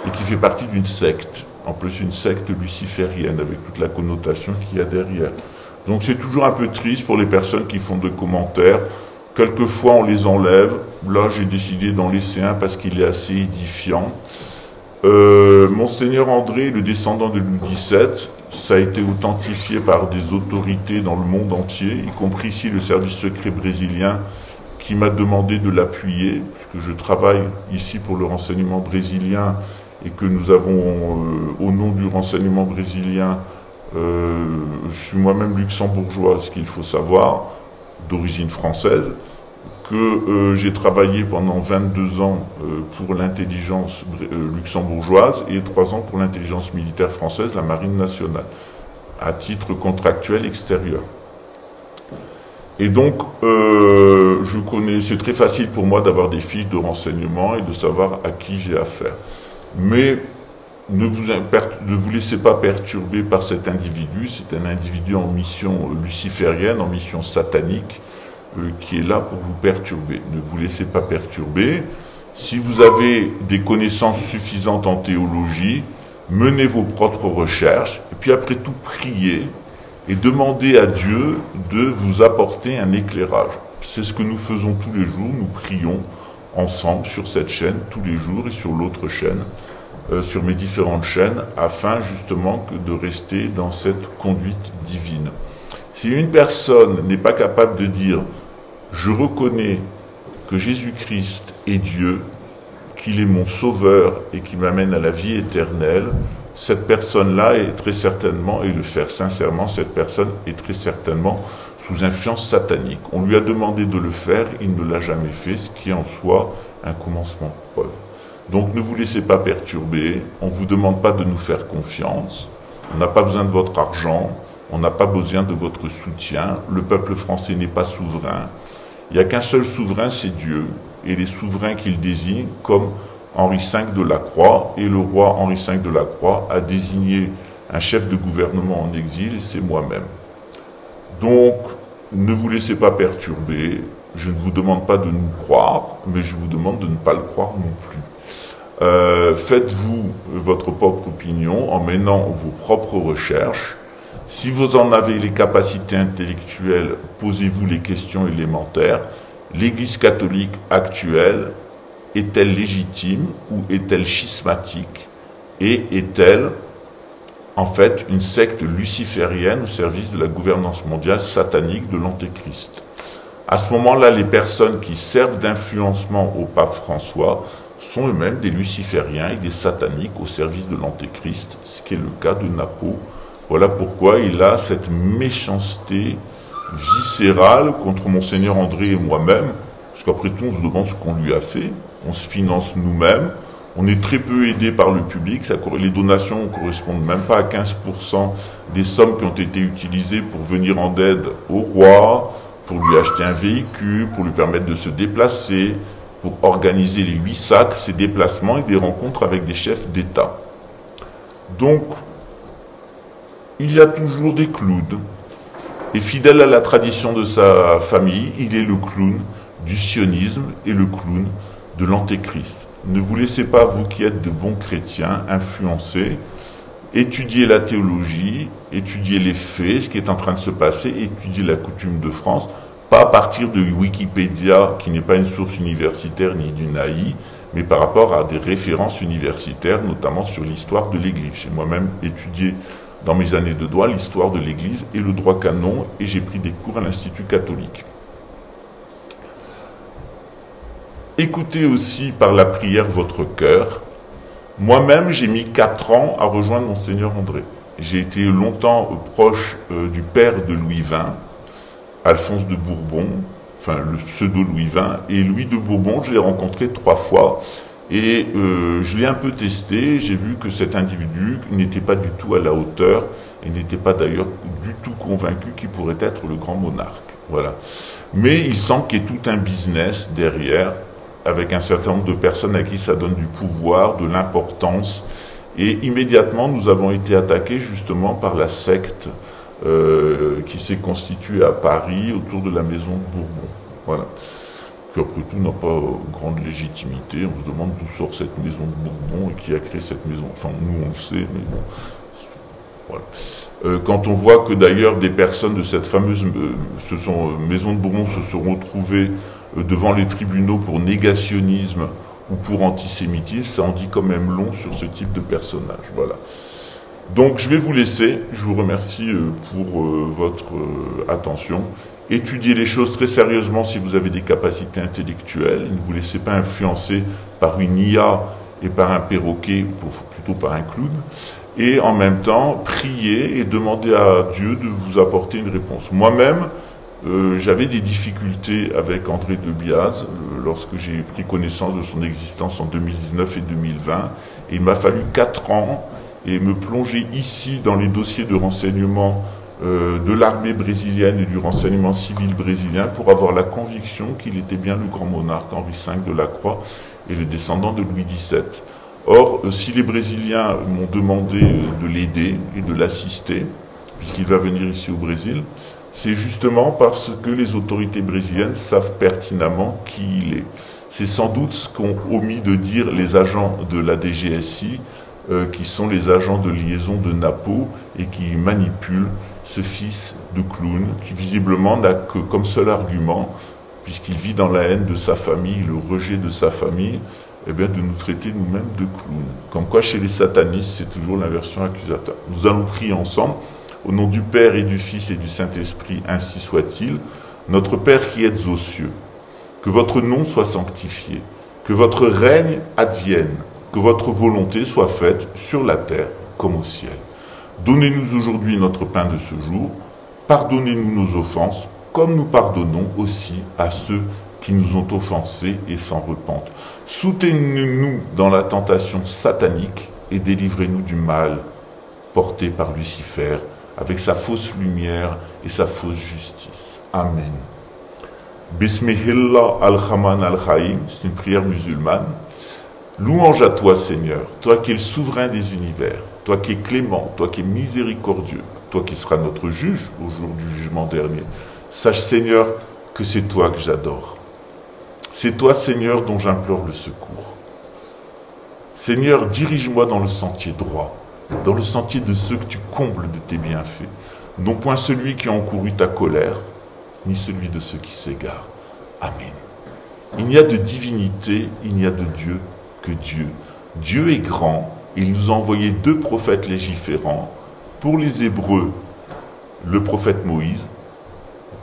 et qui fait partie d'une secte. En plus, une secte luciférienne, avec toute la connotation qu'il y a derrière. Donc c'est toujours un peu triste pour les personnes qui font des commentaires. Quelquefois, on les enlève. Là, j'ai décidé d'en laisser un parce qu'il est assez édifiant. Monseigneur André, le descendant de Louis XVII, ça a été authentifié par des autorités dans le monde entier, y compris ici le service secret brésilien, qui m'a demandé de l'appuyer, puisque je travaille ici pour le renseignement brésilien, et que nous avons, au nom du renseignement brésilien, je suis moi-même luxembourgeois, ce qu'il faut savoir, d'origine française, que j'ai travaillé pendant 22 ans pour l'intelligence luxembourgeoise et 3 ans pour l'intelligence militaire française, la Marine nationale, à titre contractuel extérieur. Et donc, je connais, c'est très facile pour moi d'avoir des fiches de renseignement et de savoir à qui j'ai affaire. Mais ne vous laissez pas perturber par cet individu. C'est un individu en mission luciférienne, en mission satanique, qui est là pour vous perturber. Ne vous laissez pas perturber. Si vous avez des connaissances suffisantes en théologie, menez vos propres recherches, et puis après tout, priez et demandez à Dieu de vous apporter un éclairage. C'est ce que nous faisons tous les jours, nous prions ensemble sur cette chaîne tous les jours et sur l'autre chaîne, sur mes différentes chaînes, afin justement de rester dans cette conduite divine. Si une personne n'est pas capable de dire « Je reconnais que Jésus-Christ est Dieu, qu'il est mon sauveur et qui m'amène à la vie éternelle », cette personne-là est très certainement, et le faire sincèrement, cette personne est très certainement sous influence satanique. On lui a demandé de le faire, il ne l'a jamais fait, ce qui est en soi un commencement de preuve. Donc ne vous laissez pas perturber, on ne vous demande pas de nous faire confiance, on n'a pas besoin de votre argent, on n'a pas besoin de votre soutien, le peuple français n'est pas souverain, il n'y a qu'un seul souverain, c'est Dieu, et les souverains qu'il désigne, comme Henri V de la Croix, et le roi Henri V de la Croix a désigné un chef de gouvernement en exil, et c'est moi-même. Donc, ne vous laissez pas perturber, je ne vous demande pas de nous croire, mais je vous demande de ne pas le croire non plus. Faites-vous votre propre opinion en menant vos propres recherches. Si vous en avez les capacités intellectuelles, posez-vous les questions élémentaires. L'Église catholique actuelle est-elle légitime ou est-elle schismatique? Et est-elle en fait une secte luciférienne au service de la gouvernance mondiale satanique de l'Antéchrist? À ce moment-là, les personnes qui servent d'influencement au pape François sont eux-mêmes des lucifériens et des sataniques au service de l'Antéchrist, ce qui est le cas de Napo. Voilà pourquoi il a cette méchanceté viscérale contre Monseigneur André et moi-même, parce qu'après tout, on se demande ce qu'on lui a fait, on se finance nous-mêmes, on est très peu aidé par le public, les donations ne correspondent même pas à 15% des sommes qui ont été utilisées pour venir en aide au roi, pour lui acheter un véhicule, pour lui permettre de se déplacer, pour organiser les 8 sacres, ses déplacements et des rencontres avec des chefs d'État. Donc, il y a toujours des clowns. Et fidèle à la tradition de sa famille, il est le clown du sionisme et le clown de l'antéchrist. Ne vous laissez pas, vous qui êtes de bons chrétiens, influencer. Étudiez la théologie, étudiez les faits, ce qui est en train de se passer, étudiez la coutume de France, pas à partir de Wikipédia, qui n'est pas une source universitaire ni d'une AI, mais par rapport à des références universitaires, notamment sur l'histoire de l'Église. J'ai moi-même étudié dans mes années de droit l'histoire de l'Église et le droit canon, et j'ai pris des cours à l'Institut catholique. Écoutez aussi par la prière votre cœur. Moi-même, j'ai mis 4 ans à rejoindre Monseigneur André. J'ai été longtemps proche du père de Louis XX, Alphonse de Bourbon, enfin le pseudo Louis XX, et Louis de Bourbon, je l'ai rencontré 3 fois, et je l'ai un peu testé, j'ai vu que cet individu n'était pas du tout à la hauteur, et n'était pas d'ailleurs du tout convaincu qu'il pourrait être le grand monarque. Voilà. Mais il semble qu'il y ait tout un business derrière, avec un certain nombre de personnes à qui ça donne du pouvoir, de l'importance. Et immédiatement, nous avons été attaqués justement par la secte qui s'est constituée à Paris autour de la maison de Bourbon. Voilà. Qui après tout n'a pas grande légitimité. On se demande d'où sort cette maison de Bourbon et qui a créé cette maison. Enfin, nous on le sait, mais bon. Voilà. Quand on voit que d'ailleurs des personnes de cette fameuse maison de Bourbon se sont retrouvées devant les tribunaux pour négationnisme ou pour antisémitisme, ça en dit quand même long sur ce type de personnage. Voilà. Donc je vais vous laisser, je vous remercie pour votre attention. Étudiez les choses très sérieusement si vous avez des capacités intellectuelles, ne vous laissez pas influencer par une IA et par un perroquet, plutôt par un clown, et en même temps, priez et demandez à Dieu de vous apporter une réponse. Moi-même, j'avais des difficultés avec André de Biase lorsque j'ai pris connaissance de son existence en 2019 et 2020. Et il m'a fallu 4 ans et me plonger ici dans les dossiers de renseignement de l'armée brésilienne et du renseignement civil brésilien pour avoir la conviction qu'il était bien le grand monarque Henri V de la Croix et le descendant de Louis XVII. Or, si les Brésiliens m'ont demandé de l'aider et de l'assister, puisqu'il va venir ici au Brésil, c'est justement parce que les autorités brésiliennes savent pertinemment qui il est. C'est sans doute ce qu'ont omis de dire les agents de la DGSI, qui sont les agents de liaison de Napo et qui manipulent ce fils de clown, qui visiblement n'a que comme seul argument, puisqu'il vit dans la haine de sa famille, le rejet de sa famille, eh bien de nous traiter nous-mêmes de clowns. Comme quoi chez les satanistes, c'est toujours l'inversion accusatoire. Nous allons prier ensemble. Au nom du Père et du Fils et du Saint-Esprit, ainsi soit-il. Notre Père qui êtes aux cieux, que votre nom soit sanctifié, que votre règne advienne, que votre volonté soit faite sur la terre comme au ciel. Donnez-nous aujourd'hui notre pain de ce jour, pardonnez-nous nos offenses, comme nous pardonnons aussi à ceux qui nous ont offensés et s'en repentent. Soutenez-nous dans la tentation satanique et délivrez-nous du mal porté par Lucifer, avec sa fausse lumière et sa fausse justice. Amen. Bismillah al-Rahman al-Rahim, c'est une prière musulmane. Louange à toi, Seigneur, toi qui es le souverain des univers, toi qui es clément, toi qui es miséricordieux, toi qui seras notre juge au jour du jugement dernier. Sache, Seigneur, que c'est toi que j'adore. C'est toi, Seigneur, dont j'implore le secours. Seigneur, dirige-moi dans le sentier droit, dans le sentier de ceux que tu combles de tes bienfaits, non point celui qui a encouru ta colère, ni celui de ceux qui s'égarent. Amen. Il n'y a de divinité, il n'y a de Dieu que Dieu. Dieu est grand, il nous a envoyé 2 prophètes légiférants, pour les Hébreux, le prophète Moïse,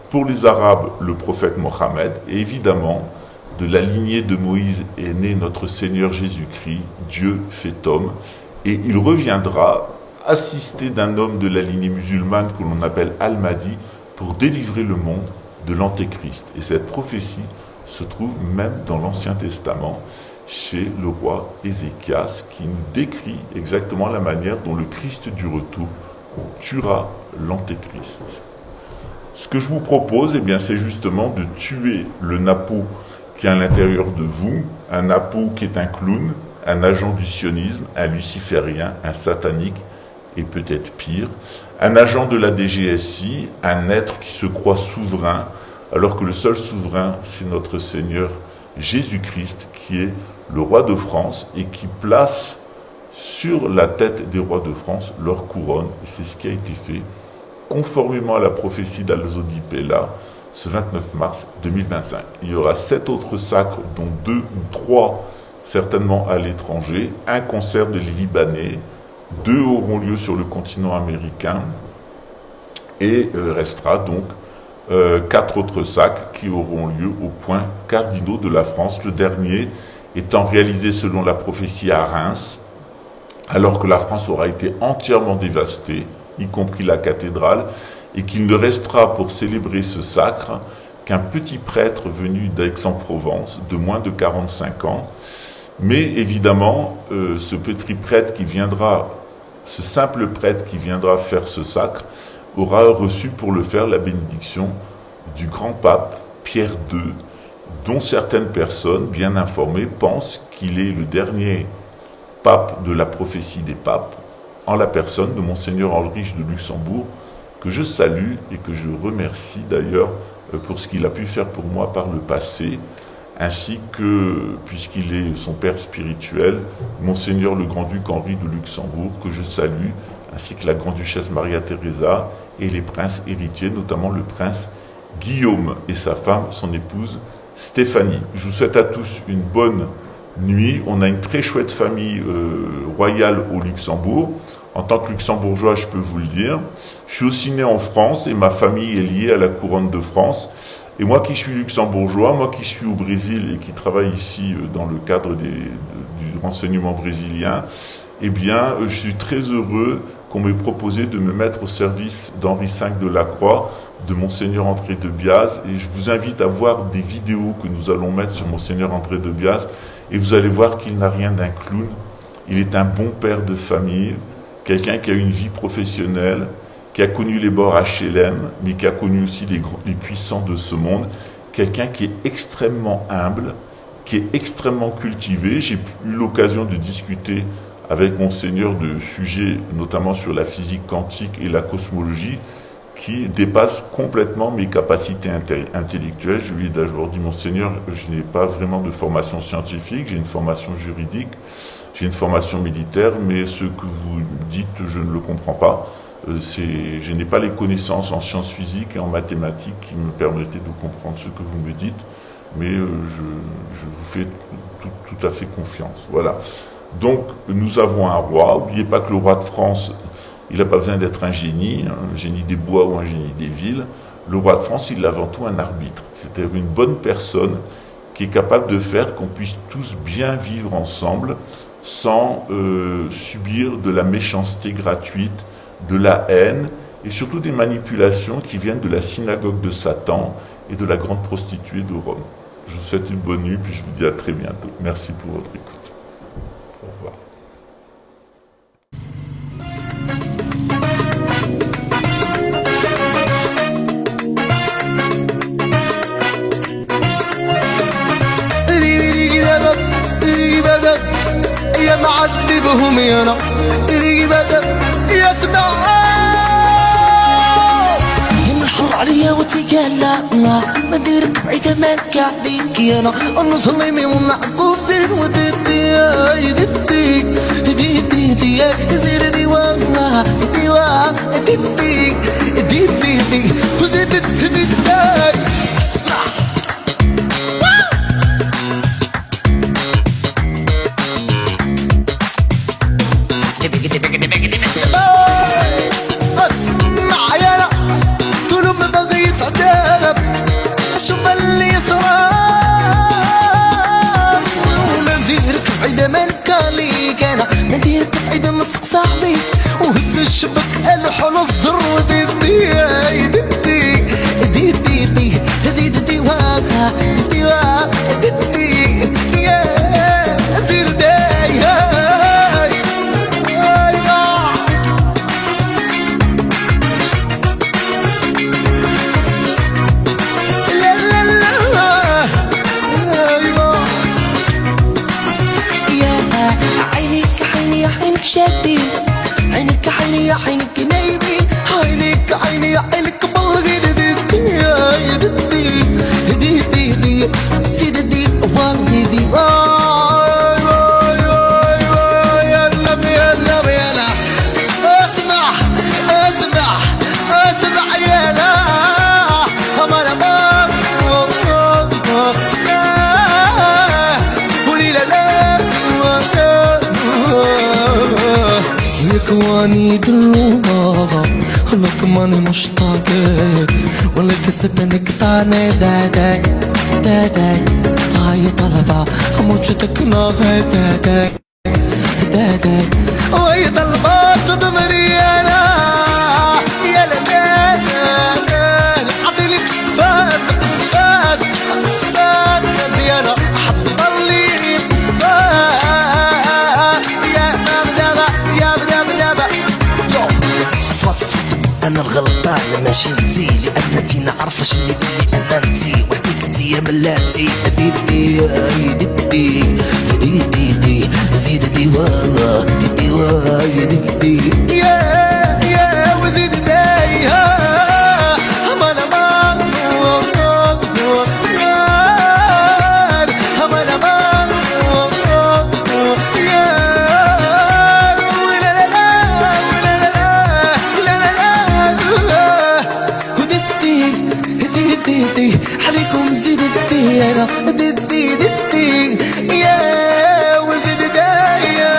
pour les Arabes, le prophète Mohammed, et évidemment, de la lignée de Moïse est né notre Seigneur Jésus-Christ, Dieu fait homme, et il reviendra assisté d'un homme de la lignée musulmane que l'on appelle Al-Mahdi pour délivrer le monde de l'Antéchrist. Et cette prophétie se trouve même dans l'Ancien Testament, chez le roi Ézéchias, qui nous décrit exactement la manière dont le Christ du retour tuera l'Antéchrist. Ce que je vous propose, eh bien, c'est justement de tuer le Napo qui est à l'intérieur de vous, un Apo qui est un clown, un agent du sionisme, un luciférien, un satanique, et peut-être pire, un agent de la DGSI, un être qui se croit souverain, alors que le seul souverain, c'est notre Seigneur Jésus-Christ, qui est le roi de France et qui place sur la tête des rois de France leur couronne. Et c'est ce qui a été fait, conformément à la prophétie d'Alzodipela, ce 29 mars 2025. Il y aura 7 autres sacres, dont 2 ou 3 certainement à l'étranger, un concert des Libanais, 2 auront lieu sur le continent américain, et restera donc 4 autres sacres qui auront lieu aux points cardinaux de la France, le dernier étant réalisé selon la prophétie à Reims, alors que la France aura été entièrement dévastée, y compris la cathédrale, et qu'il ne restera pour célébrer ce sacre qu'un petit prêtre venu d'Aix-en-Provence, de moins de 45 ans. Mais évidemment, ce petit prêtre qui viendra, ce simple prêtre qui viendra faire ce sacre, aura reçu pour le faire la bénédiction du grand pape Pierre II, dont certaines personnes bien informées pensent qu'il est le dernier pape de la prophétie des papes, en la personne de Monseigneur Ulrich de Luxembourg, que je salue et que je remercie d'ailleurs pour ce qu'il a pu faire pour moi par le passé, ainsi que, puisqu'il est son père spirituel, Monseigneur le Grand-Duc Henri de Luxembourg, que je salue, ainsi que la Grande-Duchesse Maria Theresa et les princes héritiers, notamment le prince Guillaume et sa femme, son épouse Stéphanie. Je vous souhaite à tous une bonne nuit. On a une très chouette famille royale au Luxembourg. En tant que luxembourgeois, je peux vous le dire. Je suis aussi né en France et ma famille est liée à la couronne de France. Et moi qui suis luxembourgeois, moi qui suis au Brésil et qui travaille ici dans le cadre du renseignement brésilien, eh bien, je suis très heureux qu'on m'ait proposé de me mettre au service d'Henri V de la Croix, de Monseigneur André de Biaz. Et je vous invite à voir des vidéos que nous allons mettre sur Monseigneur André de Biaz. Et vous allez voir qu'il n'a rien d'un clown. Il est un bon père de famille, quelqu'un qui a une vie professionnelle, qui a connu les bords HLM, mais qui a connu aussi les puissants de ce monde. Quelqu'un qui est extrêmement humble, qui est extrêmement cultivé. J'ai eu l'occasion de discuter avec Monseigneur de sujets, notamment sur la physique quantique et la cosmologie, qui dépassent complètement mes capacités intellectuelles. Je lui ai d'abord dit, Monseigneur, je n'ai pas vraiment de formation scientifique, j'ai une formation juridique, j'ai une formation militaire, mais ce que vous dites, je ne le comprends pas. Je n'ai pas les connaissances en sciences physiques et en mathématiques qui me permettraient de comprendre ce que vous me dites, mais je vous fais tout à fait confiance. Voilà. Donc, nous avons un roi. N'oubliez pas que le roi de France, il n'a pas besoin d'être un génie des bois ou un génie des villes. Le roi de France, il est avant tout un arbitre. C'est-à-dire une bonne personne qui est capable de faire qu'on puisse tous bien vivre ensemble sans subir de la méchanceté gratuite, de la haine et surtout des manipulations qui viennent de la synagogue de Satan et de la grande prostituée de Rome. Je vous souhaite une bonne nuit, puis je vous dis à très bientôt. Merci pour votre écoute. Au revoir. يا معذبهم يانا يسمع ينحر عليا وتقال ما ديرك بعيد مالك عليك يانا نصلي ومعقوب زين وددي ددي ددي ددي زير ديوان ديوان ددي ددي ددي وزيد ددي اسمع شوف اللي صار ومديرك بعيدة مالك عليك انا مديرك بعيدة مسق صاحبيك وهز الشبك الحل الزر ودير اخواني دلوها لك ماني مشتاق ولا كسب نقطعني داداي داداي هاي طلبة موجتك ناهي داداي داداي وهي طلبة صدمري انا يا لليل عطيلي فاز فاز فاز يا انا حط لي يا بدابة يا بدابة يو انا الغلطان ماشي انتي لان انتي نعرفش اللي انا انتي وحديك انتي يا ملاتي ديدي ديدي ديدي زيد ديوا ديوا يا ديدي يا وزيد دايها ما انا ما عليكم زيد الديرة ددي ددي يا وزيد دايا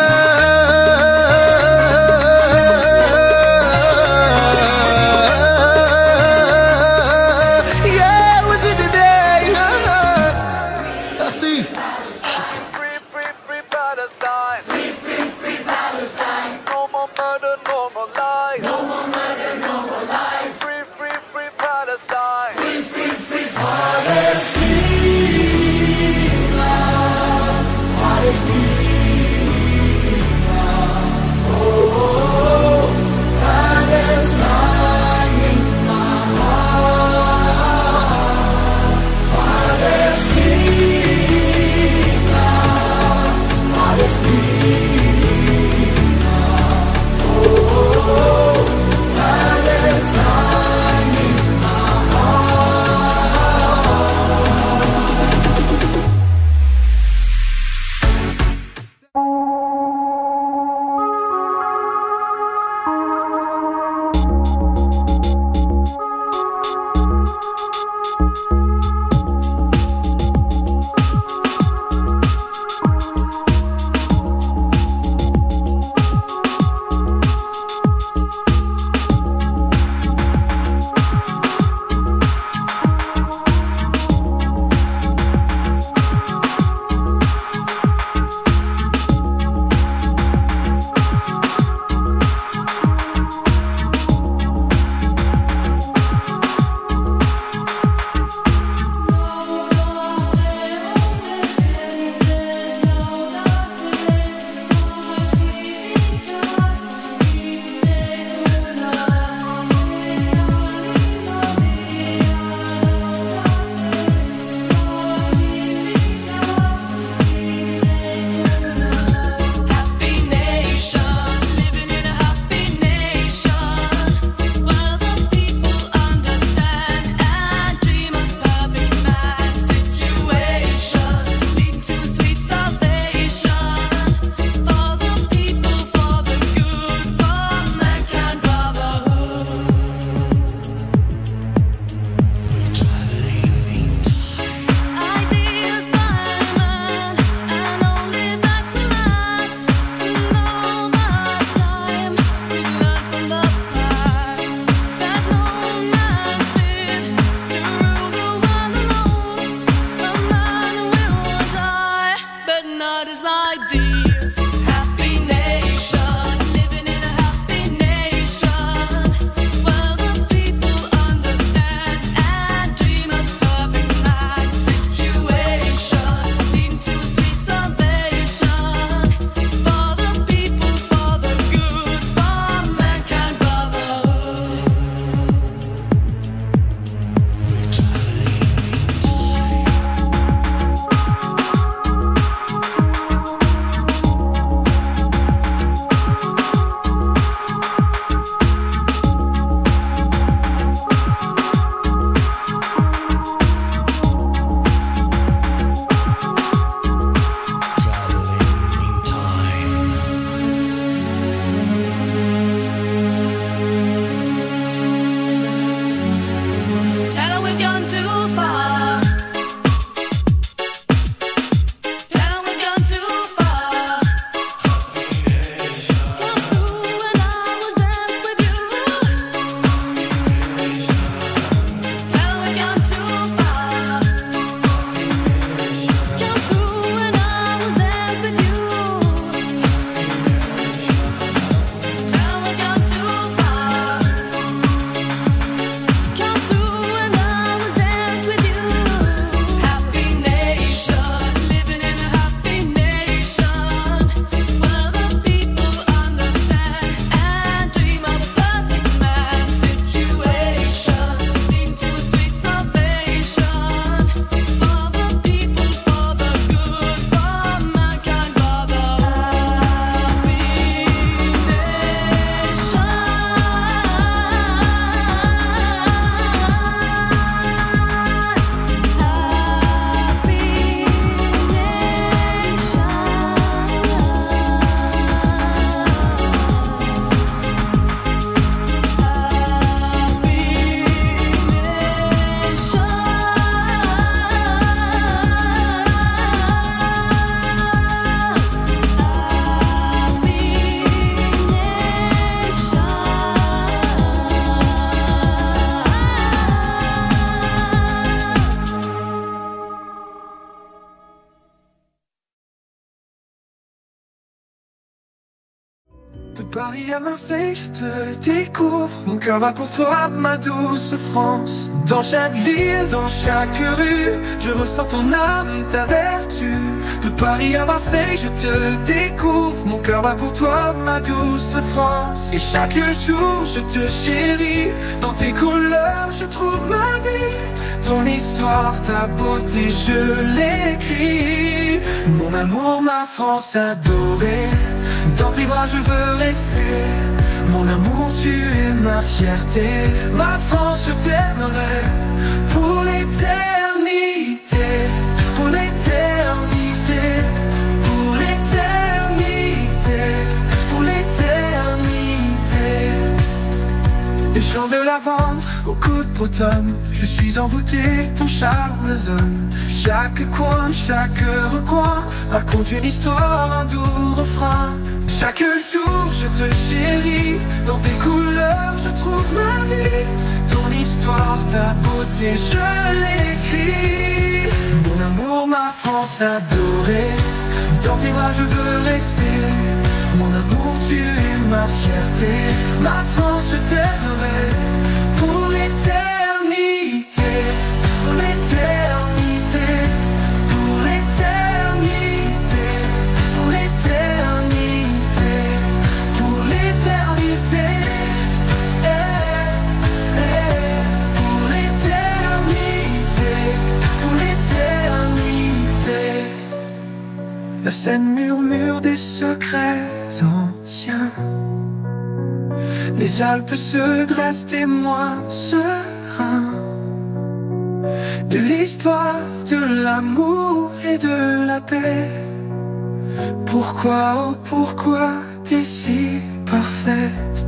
Paris à Marseille, je te découvre. Mon cœur bat pour toi, ma douce France. Dans chaque ville, dans chaque rue, je ressens ton âme, ta vertu. De Paris à Marseille, je te découvre. Mon cœur bat pour toi, ma douce France. Et chaque jour, je te chéris. Dans tes couleurs, je trouve ma vie. Ton histoire, ta beauté, je l'écris. Mon amour, ma France adorée. Dans tes bras je veux rester. Mon amour, tu es ma fierté. Ma France, je t'aimerai pour l'éternité. Pour l'éternité. Pour l'éternité. Pour l'éternité. Des champs de lavande au coude d'automne, je suis envoûté, ton charme zone. Chaque coin, chaque recoin raconte une histoire, un doux refrain. Chaque jour je te chéris, dans tes couleurs je trouve ma vie. Ton histoire, ta beauté, je l'écris. Mon amour, ma France adorée, dans tes bras je veux rester. Mon amour, tu es ma fierté. Ma France, je t'aimerai pour l'éternité. Pour l'éternité. Pour l'éternité. Pour l'éternité. Pour l'éternité. Pour l'éternité. Pour l'éternité. La Seine murmure des secrets anciens. Les Alpes se dressent témoins sereins de l'histoire, de l'amour et de la paix. Pourquoi, oh pourquoi t'es si parfaite?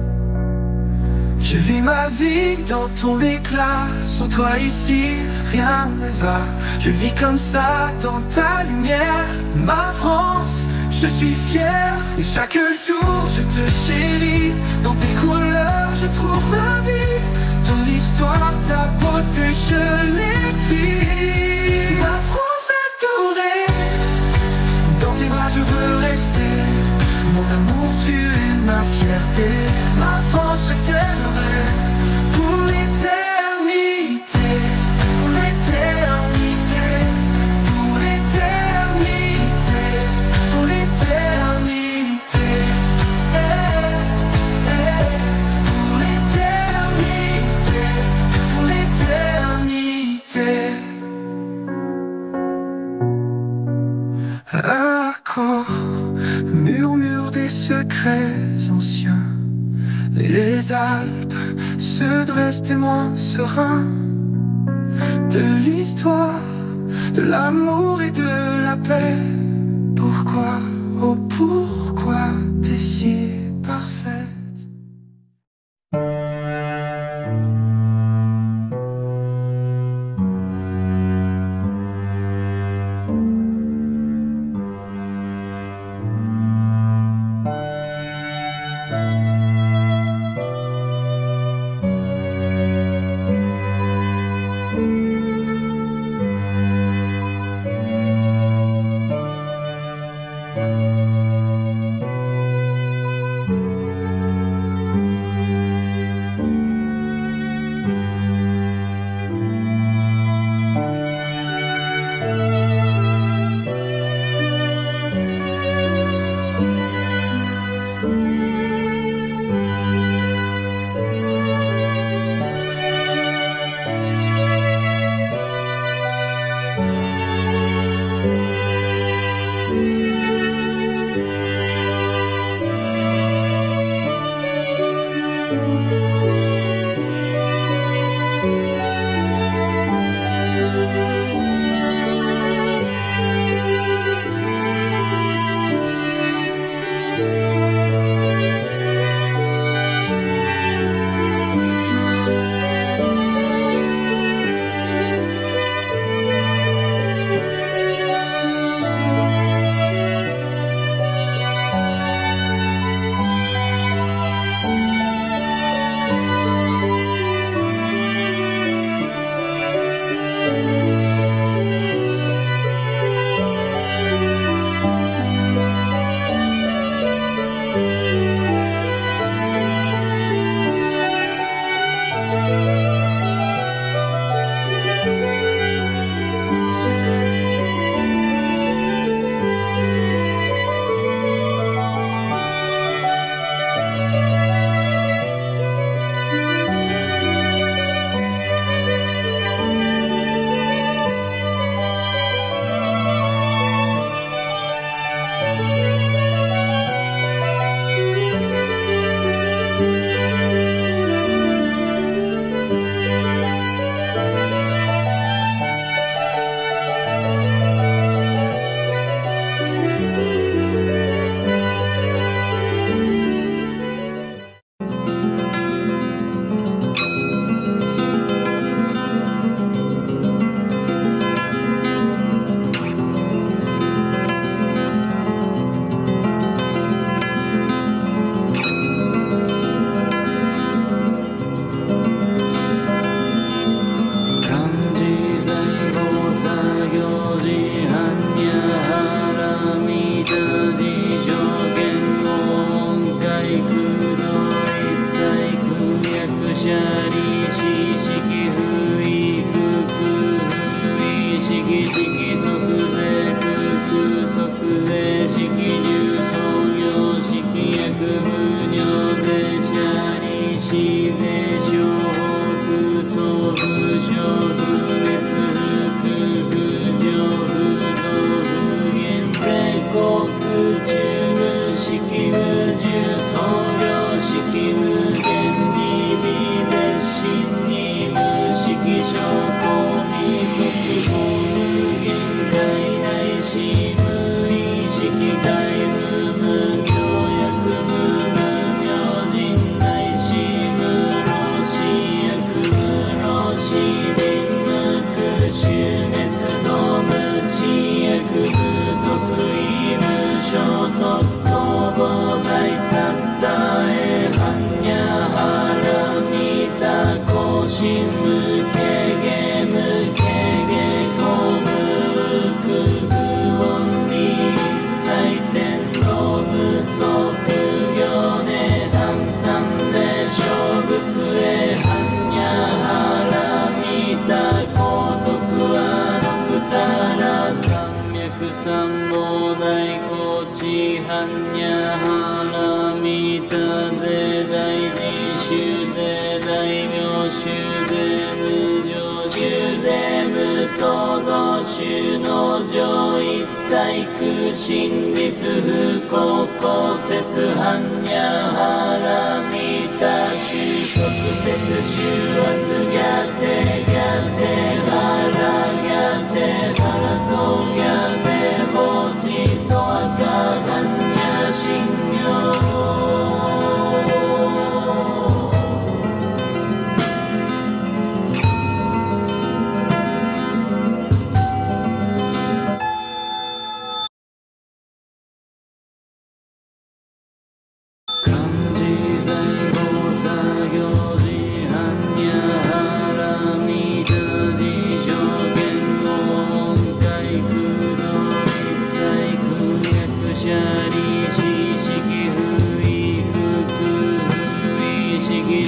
Je vis ma vie dans ton éclat. Sans toi ici, rien ne va. Je vis comme ça dans ta lumière. Ma France, je suis fier. Et chaque jour, je te chéris. Dans tes couleurs, je trouve ma vie. Ton histoire, ta beauté, je l'écris. Ma France adorée, dans tes bras, je veux rester. Mon amour, tu es ma fierté. Ma France, je t'aimerai pour l'éternité. Pour l'éternité. Pour l'éternité. Pour l'éternité. Pour l'éternité. Pour l'éternité. Accord, murmure des secrets anciens. Les Alpes se dressent témoins sereins de l'histoire, de l'amour et de la paix. Pourquoi, oh pourquoi t'es si parfaite? 心無形ゲ無形ゲコ無空不音に一切天道無足行ね半三で小仏へ般若波羅蜜多高徳は六たら三脈三宝大高知般若波羅蜜多税大寺修税大名修税無常修税無等道修の上一切空真実不公公説般若波羅蜜多修即説修圧ギャテギャテハラギャテハラソギャテボジソアカ般若心経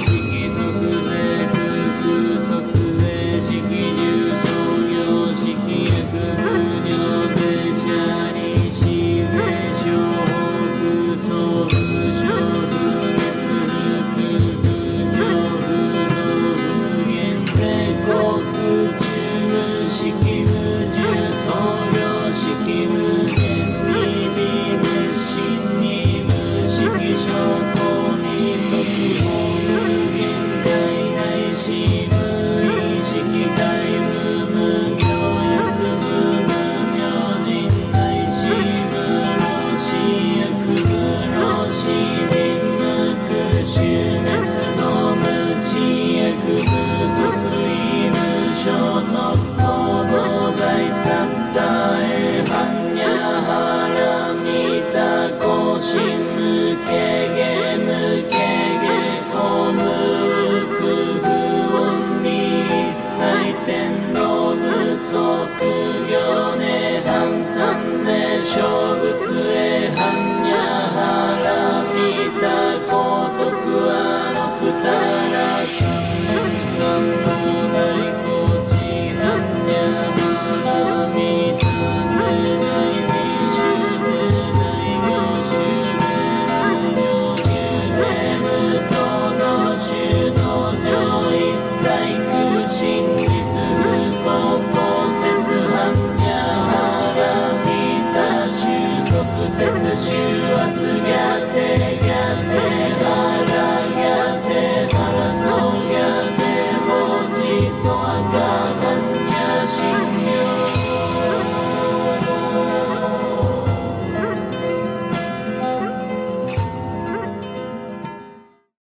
So I got